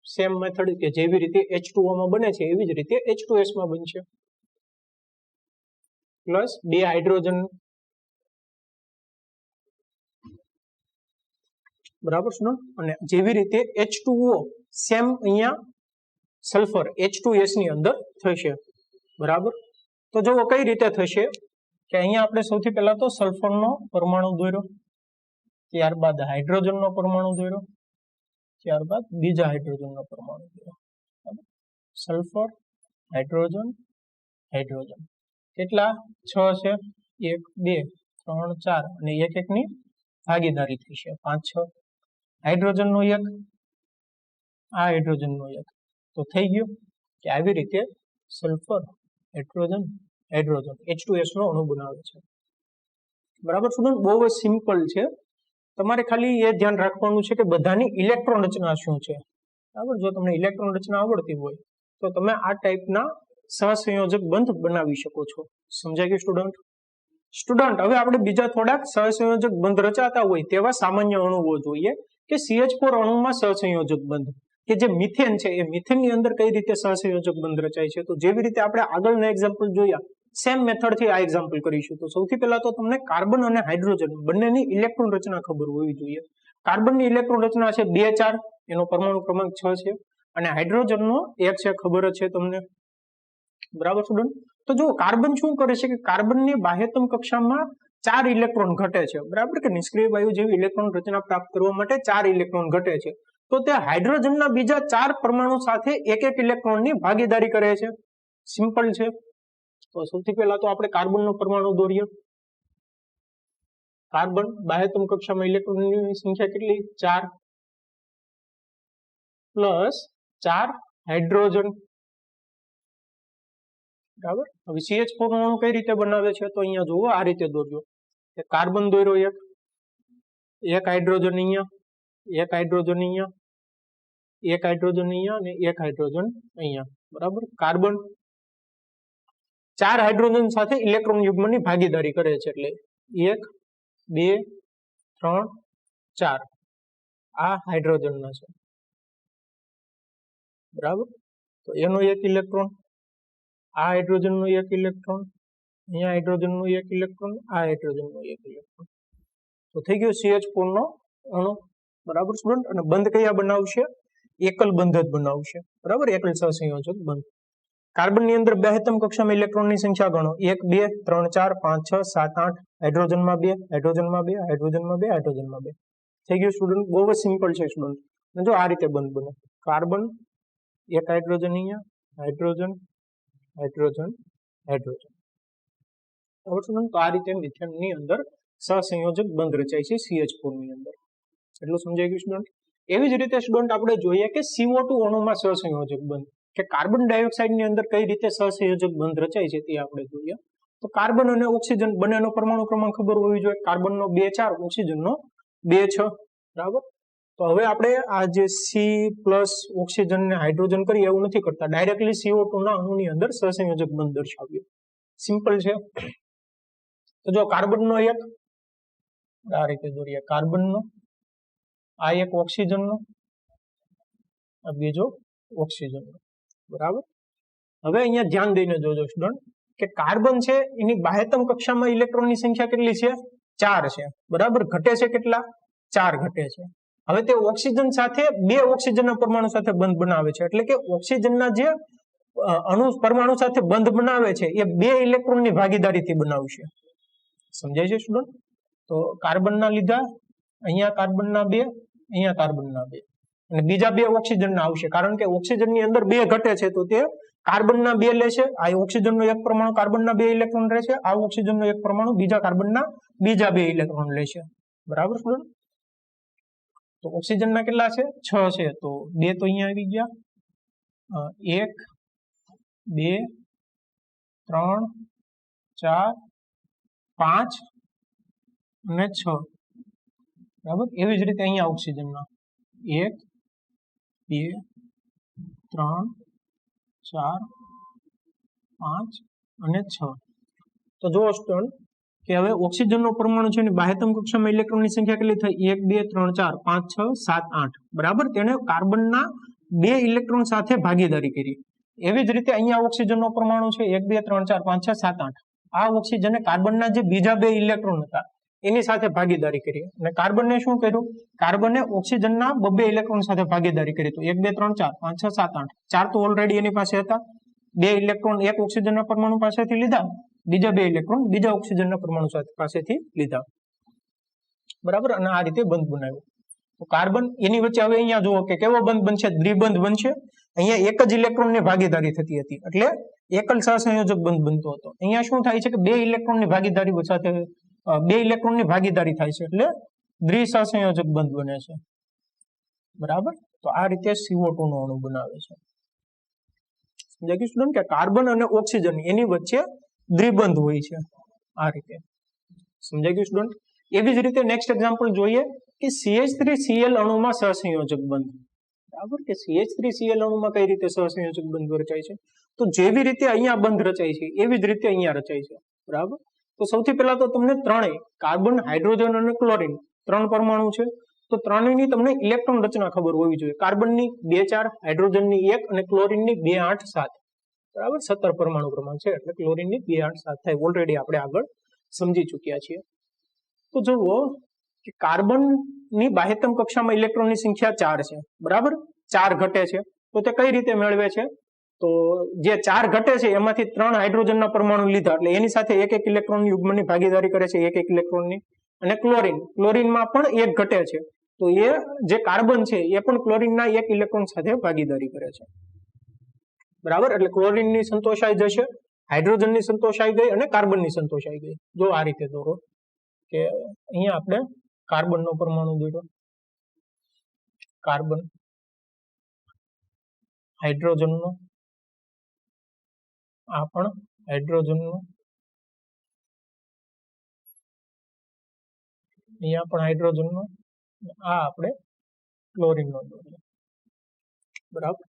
સેમ મેથડ કે જેવી રીતે H2O માં બને છે એવી જ રીતે H2S માં બનશે. Plus 2 hydrogen. બરાબર છે ને? અને જેવી રીતે H2O સેમ અહીંયા સલ્ફર H2S ની અંદર થશે. બરાબર, તો જો કઈ રીતે થશે કે અહીંયા આપણે સૌથી પહેલા તો સલ્ફરનો પરમાણુ દોર્યો, ત્યારબાદ હાઇડ્રોજનનો પરમાણુ દોર્યો, ત્યારબાદ બીજા હાઇડ્રોજનનો પરમાણુ દોર્યો. Sulphur, hydrogen, hydrogen. કેટલા? 6 છે. 1 2 3 4 અને એક એકની ભાગીદારી થઈ છે 5 6. હાઇડ્રોજનનો એક, આ હાઇડ્રોજનનો એક. તો થઈ ગયું કે આવી રીતે સલ્ફર, હાઇડ્રોજન, હાઇડ્રોજન H2S નો અણુ બનાવે છે. બરાબર સ્ટુડન્ટ, બહુ જ સિમ્પલ છે. તમારે ખાલી એ ધ્યાન રાખવાનું છે કે બધાની ઇલેક્ટ્રોન રચના શું છે. બરાબર, જો તમને ઇલેક્ટ્રોન રચના આવડતી હોય તો તમે આ ટાઈપના સહસંયોજક બંધ બનાવી શકો છો. સમજાય ગયું સ્ટુડન્ટ? સ્ટુડન્ટ, હવે આપણે બીજા થોડાક સહસંયોજક બંધ રચાતા હોય તેવા સામાન્ય અણુઓ જોઈએ કે CH4 અણુમાં સહસંયોજક બંધ કે જે મિથેન છે એ મિથેનની અંદર કઈ રીતે સહસંયોજક બંધ રચાય છે. તો જેવી રીતે આપણે આગળના એક્ઝામ્પલ જોયા સેમ મેથડથી આ એક્ઝામ્પલ કરીશું. તો સૌથી પહેલા તો તમને કાર્બન અને હાઇડ્રોજન બંનેની ઇલેક્ટ્રોન રચના ખબર હોવી જોઈએ. કાર્બનની ઇલેક્ટ્રોન રચના છે 2 4, એનો પરમાણુ ક્રમાંક 6 છે. અને હાઇડ્રોજનનો 1 છે, ખબર જ છે તમને. બરાબર સ્ટુડન્ટ, તો જો કાર્બન શું કરે છે કે કાર્બનની બાહ્યતમ કક્ષામાં 4 ઇલેક્ટ્રોન ઘટે છે. બરાબર, કે નિષ્ક્રિય વાયુ જેવી ઇલેક્ટ્રોન રચના પ્રાપ્ત કરવા માટે 4 ઇલેક્ટ્રોન ઘટે છે. તો તે હાઇડ્રોજનના બીજા 4 પરમાણુ સાથે એક એક ઇલેક્ટ્રોનની ભાગીદારી કરે છે. સિમ્પલ છે. તો સૌથી પહેલા તો આપણે કાર્બનનો પરમાણુ દોરીએ. કાર્બન બાહ્યતમ કક્ષામાં ઇલેક્ટ્રોનની સંખ્યા કેટલી? 4 પ્લસ 4 હાઇડ્રોજન. બરાબર, હવે CH4 નો અણુ કઈ રીતે બનાવે છે તો અહીંયા જુઓ, આ રીતે દોર્યો. કાર્બન દોર્યો, એક હાઇડ્રોજન અહીંયા, એક હાઇડ્રોજન અહીંયા, એક હાઇડ્રોજન અહીંયા અને એક હાઇડ્રોજન અહીંયા. બરાબર, કાર્બન 4 હાઇડ્રોજન સાથે ઇલેક્ટ્રોન યુગ્મની ભાગીદારી કરે છે. એટલે 1 2 3 4 આ હાઇડ્રોજનના છે. બરાબર, તો એનો એક ઇલેક્ટ્રોન, આ હાઇડ્રોજનનો એક ઇલેક્ટ્રોન, અહીંયા હાઇડ્રોજનનો એક ઇલેક્ટ્રોન, આ હાઇડ્રોજનનો એક ઇલેક્ટ્રોન. તો થઈ ગયો CH4 નો અણુ. બરાબર સ્ટુડન્ટ, અને બંધ કયા બનાવશે? એકલ બંધ જ બનાવશે. બરાબર, એકલ સહસંયોજક બંધ. કાર્બનની અંદર બાહ્યતમ કક્ષામાં ઇલેક્ટ્રોનની સંખ્યા ગણો. 1 2 3 4 5 6 7 8. હાઇડ્રોજનમાં 2, હાઇડ્રોજનમાં 2, હાઇડ્રોજનમાં 2, હાઇડ્રોજનમાં 2. થઈ ગયું સ્ટુડન્ટ, બહુ જ સિમ્પલ છે સ્ટુડન્ટ. જો આ રીતે બંધ બને. કાર્બન, એક હાઇડ્રોજન અહીંયા, હાઇડ્રોજન, હાઇડ્રોજન, હાઇડ્રોજન. બરાબર સ્ટુડન્ટ, તો આ રીતે મિથેનની અંદર સહસંયોજક બંધ રચાય છે CH4 ની અંદર. એટલું સમજાઈ ગયું સ્ટુડન્ટ? એવી જ રીતે સ્ટુડન્ટ આપણે જોઈએ કે CO2 અણુમાં સહસંયોજક બંધ કે કાર્બન ડાયોક્સાઇડની અંદર કઈ રીતે સહસંયોજક બંધ રચાય છે તે આપણે જોઈએ. તો કાર્બન અને ઓક્સિજન બંનેનો પરમાણુ ક્રમાંક ખબર હોવી જોઈએ. કાર્બનનો 2 4, ઓક્સિજનનો 2 6. બરાબર, તો હવે આપણે આ જે C+ ઓક્સિજન ને હાઇડ્રોજન કરીએ એવું નથી કરતા, ડાયરેક્ટલી CO2 ના અણુની અંદર સહસંયોજક બંધ દર્શાવીએ. સિમ્પલ છે. તો જો કાર્બનનો એક આ રીતે દોરીએ. કાર્બનનો, આ એક ઓક્સિજનનો, આ બીજો ઓક્સિજનનો. બરાબર, હવે અહીંયા ધ્યાન દઈને જોજો સ્ટુડન્ટ કે કાર્બન છે એની બાહ્યતમ કક્ષામાં ઇલેક્ટ્રોનની સંખ્યા કેટલી છે? 4 છે. બરાબર, ઘટે છે કેટલા? 4 ઘટે છે. હવે તે ઓક્સિજન સાથે 2 ઓક્સિજનના પરમાણુ સાથે બંધ બનાવે છે. એટલે કે ઓક્સિજનના જે અણુ પરમાણુ સાથે બંધ બનાવે છે એ 2 ઇલેક્ટ્રોનની ભાગીદારીથી બનાવશે. સમજાય છે સ્ટુડન્ટ? તો કાર્બનના લીધા, અહીંયા કાર્બનના 2, અહીંયા કાર્બનના 2 અને બીજા 2 ઓક્સિજનના આવશે. કારણ કે ઓક્સિજનની અંદર 2 ઘટે છે તો તે કાર્બનના 2 લેશે. આ ઓક્સિજનનો એક પરમાણુ કાર્બનના 2 ઇલેક્ટ્રોન રહેશે. આ ઓક્સિજનનો એક પરમાણુ બીજા કાર્બનના બીજા 2 ઇલેક્ટ્રોન લેશે. બરાબર સ્ટુડન્ટ? તો ઓક્સિજનના કેટલા છે? 6 છે. તો 2 તો અહીંયા આવી ગયા. 1 2 3 4 5 અને 6 બરાબર. એવી જ રીતે અહીંયા ઓક્સિજનના 1 2 3 4 5 અને 6. તો જુઓ સ્ટુડન્ટ કે હવે ઓક્સિજનનો પરમાણુ છે એની બાહ્યતમ કક્ષામાં ઇલેક્ટ્રોનની સંખ્યા કેટલી થઈ? 1 2 3 4 5 6 7 8 બરાબર. તેને કાર્બનના 2 ઇલેક્ટ્રોન સાથે ભાગીદારી કરી. એવી જ રીતે અહીંયા ઓક્સિજનનો પરમાણુ છે 1 2 3 4 5 6 7 8. આ ઓક્સિજને કાર્બનના જે બીજા 2 ઇલેક્ટ્રોન હતા એની સાથે ભાગીદારી કરી. અને કાર્બનને શું કર્યું? કાર્બને ઓક્સિજનના 2 ઇલેક્ટ્રોન સાથે ભાગીદારી કરી. તો 1 2 3 4 5 6 7 8 4 તો ઓલરેડી એની પાસે હતા. 2 ઇલેક્ટ્રોન એક ઓક્સિજનના પરમાણુ પાસેથી લીધા, બીજા 2 ઇલેક્ટ્રોન બીજા ઓક્સિજનના પરમાણુ પાસેથી લીધા બરાબર. અને આ રીતે બંધ બનાવ્યો. તો કાર્બન એની વચ્ચે હવે અહીંયા જુઓ કે કેવો બંધ બનશે? દ્વિબંધ બનશે. અહીંયા એક જ ઇલેક્ટ્રોનની ભાગીદારી થતી હતી એટલે એકલ સહસંયોજક બંધ બનતો હતો. અહીંયા શું થાય છે કે 2 ઇલેક્ટ્રોનની ભાગીદારી સાથે 2 ઇલેક્ટ્રોનની ભાગીદારી થાય છે એટલે દ્વિસહસંયોજક બંધ બને છે બરાબર. તો આ રીતે CO2 નો અણુ બનાવે છે. સમજાય ગયું સ્ટુડન્ટ કે કાર્બન અને ઓક્સિજન એની વચ્ચે દ્વિબંધ હોય છે આ રીતે. સમજાય ગયું સ્ટુડન્ટ. એવી જ રીતે નેક્સ્ટ એક્ઝામ્પલ જોઈએ કે CH3Cl અણુમાં સહસંયોજક બંધ બરાબર. કે CH3Cl અણુમાં કઈ રીતે સહસંયોજક બંધ રચાય છે? તો જેવી રીતે અહીંયા બંધ રચાય છે એવી જ રીતે અહીંયા રચાય છે બરાબર. તો સૌથી પહેલા તો તમને ત્રણેય કાર્બન, હાઇડ્રોજન અને ક્લોરીન 3 પરમાણુ છે. તો ત્રણેયની તમને ઇલેક્ટ્રોન રચના ખબર હોવી જોઈએ. કાર્બનની 2 4, હાઇડ્રોજનની 1 અને ક્લોરીનની 2 8 7 બરાબર. 17 પરમાણુ ક્રમાંક છે એટલે ક્લોરીનની 2 8 7 થાય. ઓલરેડી આપણે આગળ સમજી ચૂક્યા છીએ. તો જુઓ કે કાર્બનની બાહ્યતમ કક્ષામાં ઇલેક્ટ્રોનની સંખ્યા 4 છે બરાબર. 4 ઘટે છે. તો તે કઈ રીતે મેળવે છે? તો જે 4 ઘટે છે એમાંથી 3 હાઇડ્રોજનના પરમાણુ લીધા એટલે એની સાથે એક ઇલેક્ટ્રોન યુગ્મની ભાગીદારી કરે છે, એક ઇલેક્ટ્રોનની. અને ક્લોરીનમાં પણ 1 ઘટે છે તો એ જે કાર્બન છે એ પણ ક્લોરીનના 1 ઇલેક્ટ્રોન સાથે ભાગીદારી કરે છે બરાબર. એટલે ક્લોરીનની સંતોષાઈ જશે, હાઇડ્રોજનની સંતોષાઈ ગઈ અને કાર્બનની સંતોષાઈ ગઈ. જો આ રીતે દોરો કે અહીંયા આપણે કાર્બનનો પરમાણુ દોર્યો, કાર્બન, હાઇડ્રોજનનો, આ પણ હાઇડ્રોજનનો, અહીંયા પણ હાઇડ્રોજનનો, આ આપણે ક્લોરીનનો દોર્યો બરાબર.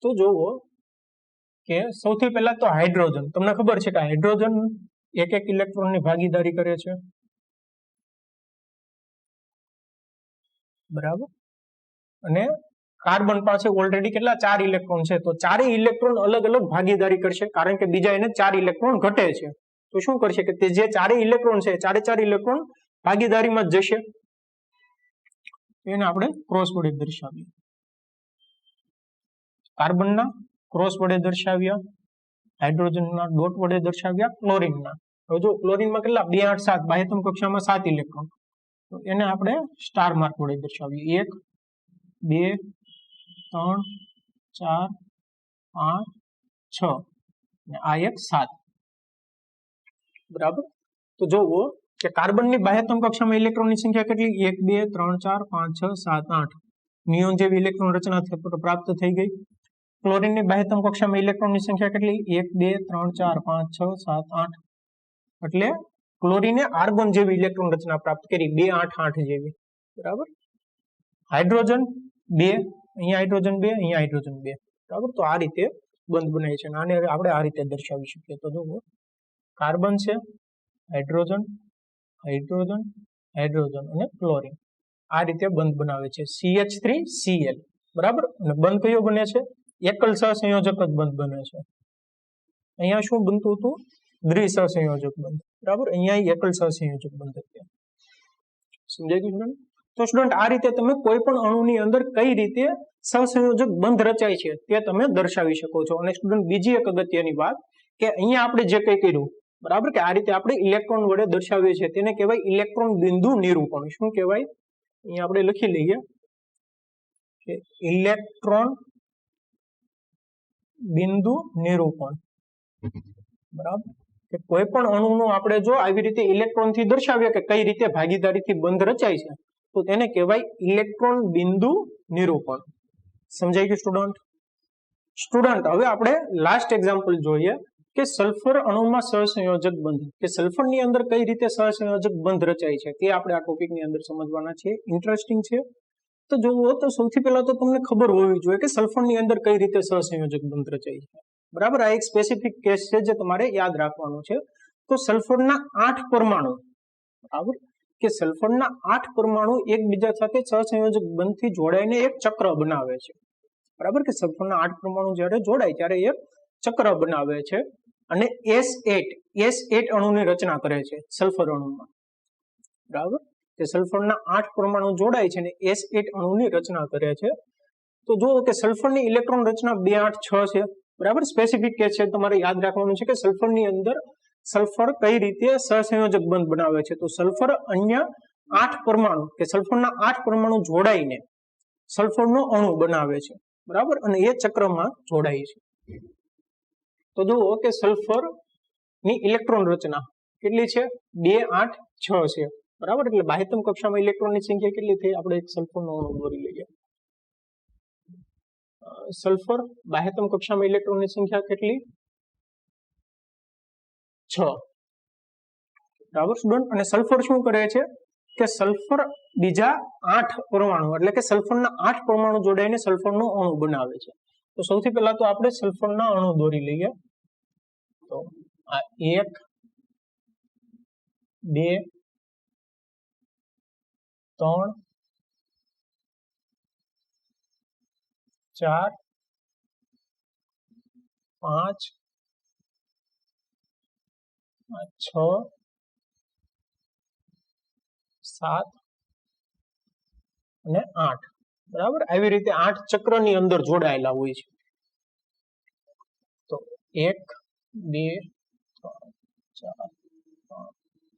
તો જોવો કે સૌથી પહેલા તો હાઇડ્રોજન, તમને ખબર છે કે હાઇડ્રોજન એક ઇલેક્ટ્રોનની ભાગીદારી કરે છે બરાબર. અને કાર્બન પાસે ઓલરેડી કેટલા 4 ઇલેક્ટ્રોન છે તો 4 ઇલેક્ટ્રોન અલગ અલગ ભાગીદારી કરશે કારણ કે બીજા એને 4 ઇલેક્ટ્રોન ઘટે છે. તો શું કરશે કે તે જે 4 ઇલેક્ટ્રોન છે 4 ઇલેક્ટ્રોન ભાગીદારીમાં જ જશે. એને આપણે ક્રોસ વડે દર્શાવીએ. કાર્બનના ક્રોસ વડે દર્શાવ્યા, હાઇડ્રોજનના ડોટ વડે દર્શાવ્યા, ક્લોરીનના. હવે જો ક્લોરીનમાં કેટલા 2 8 7 બાહ્યતમ કક્ષામાં 7 ઇલેક્ટ્રોન તો એને આપણે સ્ટાર માર્ક વડે દર્શાવીએ. 1 2 3 4 5 6 અને આ એક 7 બરાબર. તો જોવો કે કાર્બનની બાહ્યતમ કક્ષામાં ઇલેક્ટ્રોનની સંખ્યા કેટલી? 1 2 3 4 5 6 7 8 નિયોન જેવી ઇલેક્ટ્રોન રચના પ્રાપ્ત થઈ ગઈ. ક્લોરીનની બાહ્યતમ કક્ષામાં ઇલેક્ટ્રોનની સંખ્યા કેટલી? 1 2 3 4 5 6 7 8 એટલે ક્લોરીને આર્ગોન જેવી ઇલેક્ટ્રોન રચના પ્રાપ્ત કરી 2 8 8 જેવી બરાબર. હાઇડ્રોજન 2, અહીંયા હાઇડ્રોજન 2, અહીંયા હાઇડ્રોજન 2 બરાબર. તો આ રીતે બંધ બનાય છે અને આને આપણે આ રીતે દર્શાવી શકીએ. તો જુઓ કાર્બન છે, હાઇડ્રોજન, હાઇડ્રોજન, હાઇડ્રોજન અને ક્લોરીન આ રીતે બંધ બનાવે છે CH3Cl બરાબર. અને બંધ કયો બને છે? એકલ સહસંયોજક જ બંધ બને છે. અહીંયા શું બનતું હતું? દ્વિસહસંયોજક બંધ બરાબર. અહીંયા એકલ સહસંયોજક બંધ હતું. સમજાઈ ગયું સ્ટુડન્ટ? તો સ્ટુડન્ટ આ રીતે તમે કોઈ પણ અણુની અંદર કઈ રીતે સહસંયોજક બંધ રચાય છે તે તમે દર્શાવી શકો છો. અને સ્ટુડન્ટ બીજી એક અગત્યની વાત કે અહીંયા આપણે જે કંઈ કર્યું બરાબર કે આ રીતે આપણે ઇલેક્ટ્રોન વડે દર્શાવીએ છીએ તેને કહેવાય ઇલેક્ટ્રોન બિંદુ નિરૂપણ. શું કહેવાય? અહીંયા આપણે લખી લઈએ કે ઇલેક્ટ્રોન બિંદુ નિરૂપણ બરાબર. કે કોઈ પણ અણુનું આપણે જો આવી રીતે ઇલેક્ટ્રોનથી દર્શાવીએ કે કઈ રીતે ભાગીદારીથી બંધ રચાય છે તો તેને કહેવાય ઇલેક્ટ્રોન બિંદુ નિરૂપણ. સમજાઈ ગયું સ્ટુડન્ટ? હવે આપણે લાસ્ટ એક્ઝામ્પલ જોઈએ કે સલ્ફર અણુમાં સહસંયોજક બંધ, કે સલ્ફરની અંદર કઈ રીતે સહસંયોજક બંધ રચાય છે તે આપણે આ ટોપિકની અંદર સમજવાના છે. ઇન્ટરેસ્ટિંગ છે. તો જુઓ તો સૌથી પહેલા તો તમને ખબર હોવી જોઈએ કે સલ્ફરની અંદર કઈ રીતે સહસંયોજક બંધ રચાય છે. બરાબર, આ એક સ્પેસિફિક કેસ છે જે તમારે યાદ રાખવાનો છે. તો સલ્ફરના 8 પરમાણુ, બરાબર, કે સલ્ફરના 8 પરમાણુ એકબીજા સાથે સહસંયોજક બંધથી જોડાઈને એક ચક્ર બનાવે છે. બરાબર, કે સલ્ફરના 8 પરમાણુ જ્યારે જોડાય ત્યારે એક ચક્ર બનાવે છે અને S8 અણુની રચના કરે છે સલ્ફર અણુમાં. બરાબર, કે સલ્ફરના 8 પરમાણુ જોડાય છે અને S8 અણુની રચના કરે છે. તો જુઓ કે સલ્ફરની ઇલેક્ટ્રોન રચના 2 8 6 છે. બરાબર, સ્પેસિફિક કેસ છે, તમારે યાદ રાખવાનું છે કે સલ્ફરની અંદર સલ્ફર કઈ રીતે સહસંયોજક બંધ બનાવે છે. તો સલ્ફર અન્ય 8 પરમાણુ કે સલ્ફરના 8 પરમાણુ જોડાઈને સલ્ફરનો અણુ બનાવે છે. બરાબર, અને એ ચક્રમાં જોડાય છે. તો જુઓ કે સલ્ફર ની ઇલેક્ટ્રોન રચના કેટલી છે? 2 8 6 છે. બરાબર, એટલે બાહ્યતમ કક્ષામાં ઇલેક્ટ્રોનની સંખ્યા કેટલી થઈ? આપણે એક સલ્ફરનો અણુ દોરી લઈએ. સલ્ફર બાહ્યતમ કક્ષામાં ઇલેક્ટ્રોનની સંખ્યા કેટલી? 6. બરાબર સ્ટુડન્ટ, અને સલ્ફર શું કરે છે કે સલ્ફર બીજા 8 પરમાણુ એટલે કે સલ્ફરના 8 પરમાણુ જોડાઈને સલ્ફરનો અણુ બનાવે છે. તો સૌથી પહેલા તો આપણે સલ્ફરના અણુ દોરી લઈએ. તો આ 1 2 3 4 5 6 7 અને 8. બરાબર, આવી રીતે 8 ચક્રની અંદર જોડાયેલા હોય છે. તો 1 2 3 4 5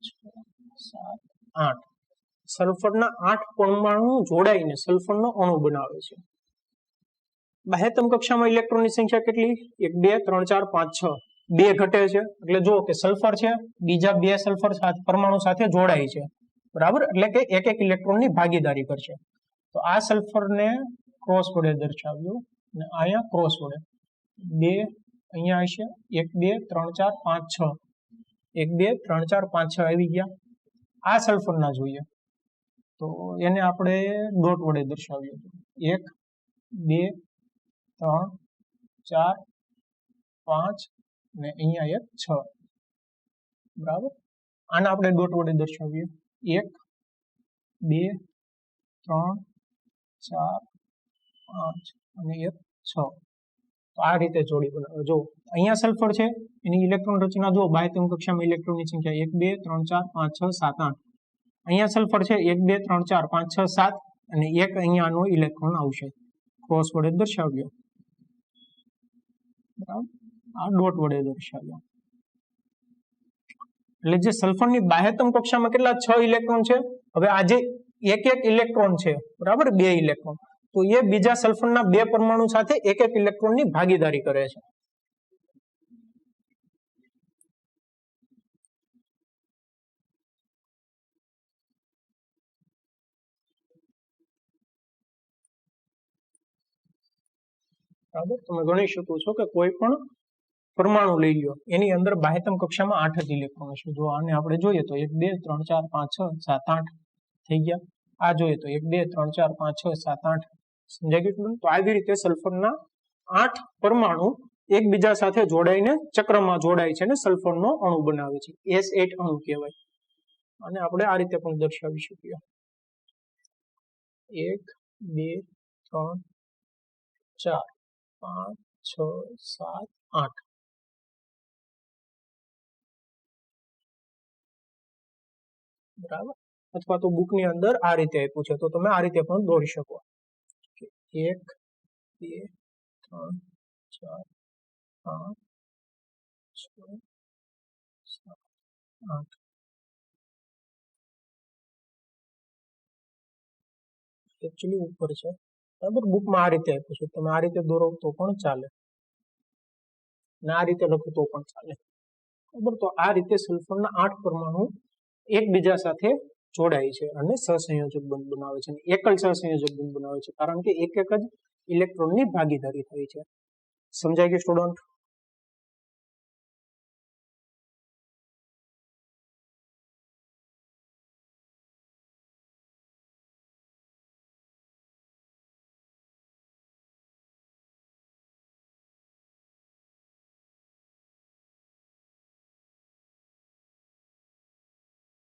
6 7 8 સલ્ફરના 8 પરમાણુ જોડાઈને સલ્ફરનો અણુ બનાવે છે. બાહ્યતમ કક્ષામાં ઇલેક્ટ્રોનની સંખ્યા કેટલી? 1 2 3 4 5 6. 2 ઘટે છે એટલે જુઓ કે સલ્ફર છે બીજા 2 સલ્ફર પરમાણુ સાથે જોડાય છે. બરાબર, એટલે કે એક એક ઇલેક્ટ્રોનની ભાગીદારી કરશે. તો આ સલ્ફરને ક્રોસ વડે દર્શાવ્યું અને અહીંયા ક્રોસ વડે 2 અહીંયા હશે 1 2 3 4 5 6 1 2 3 4 5 6 આવી ગયા. આ સલ્ફરના જોઈએ તો એને આપણે ડોટ વડે દર્શાવ્યું. 1 2 3 4 5 અને અહીંયા એક 6. બરાબર, આને આપણે ડોટ વડે દર્શાવીએ. 1 2 3 4 5 અને એક 6. તો આ રીતે જોડી બનાવે. જો અહીંયા સલ્ફર છે, એની ઇલેક્ટ્રોન રચના જો બાહ્યતમ કક્ષામાં ઇલેક્ટ્રોનની સંખ્યા 1 2 3 4 5 6 7 8. અહીંયા સલ્ફર છે 1 2 3 4 5 6 7 અને એક અહીંયાનો ઇલેક્ટ્રોન આવશે. ક્રોસ વડે દર્શાવ્યો. બરાબર, આ ડોટ વડે દર્શાવ્યો. એટલે જે સલ્ફરની બાહ્યતમ કક્ષામાં કેટલા 6 ઇલેક્ટ્રોન છે. હવે આ જે એક એક ઇલેક્ટ્રોન છે, બરાબર, 2 ઇલેક્ટ્રોન, તો એ બીજા સલ્ફરના 2 પરમાણુ સાથે એક એક ઇલેક્ટ્રોનની ભાગીદારી કરે છે. બરાબર, તમે ગણી શકો છો કે કોઈ પણ પરમાણુ લઈ લો એની અંદર બાહ્યતમ કક્ષામાં 8 જ ઇલેક્ટ્રોન હશે. જો આને આપણે જોઈએ તો 1 2 3 4 5 6 7 8 થઈ ગયા. આ જોઈએ તો 1 2 3 4 5 6 7 8. સમજાઈ ગયું? તો આવી રીતે સલ્ફરના 8 પરમાણુ એકબીજા સાથે જોડાઈને ચક્રમાં જોડાય છે અને સલ્ફરનો અણુ બનાવે છે. S8 અણુ કહેવાય. અને આપણે આ રીતે પણ દર્શાવી શકીએ. 1 2 3 4 5 6 7 8. બરાબર, અથવા તો બુકની અંદર આ રીતે આપ્યું છે તો તમે આ રીતે પણ દોરી શકો. 1 2 3 4 5 6 7 8. એકચ્યુઅલી ઉપર છે. બરાબર, બુકમાં આ રીતે આપ્યું છે, તમે આ રીતે દોરો તો પણ ચાલે અને આ રીતે લખો તો પણ ચાલે. બરાબર, તો આ રીતે સલ્ફરના 8 પરમાણુ એકબીજા સાથે જોડાય છે અને સહસંયોજક બંધ બનાવે છે. એકલ સહસંયોજક બંધ બનાવે છે કારણ કે એક એક જ ઇલેક્ટ્રોનની ભાગીદારી થાય છે. સમજાઈ ગયું સ્ટુડન્ટ?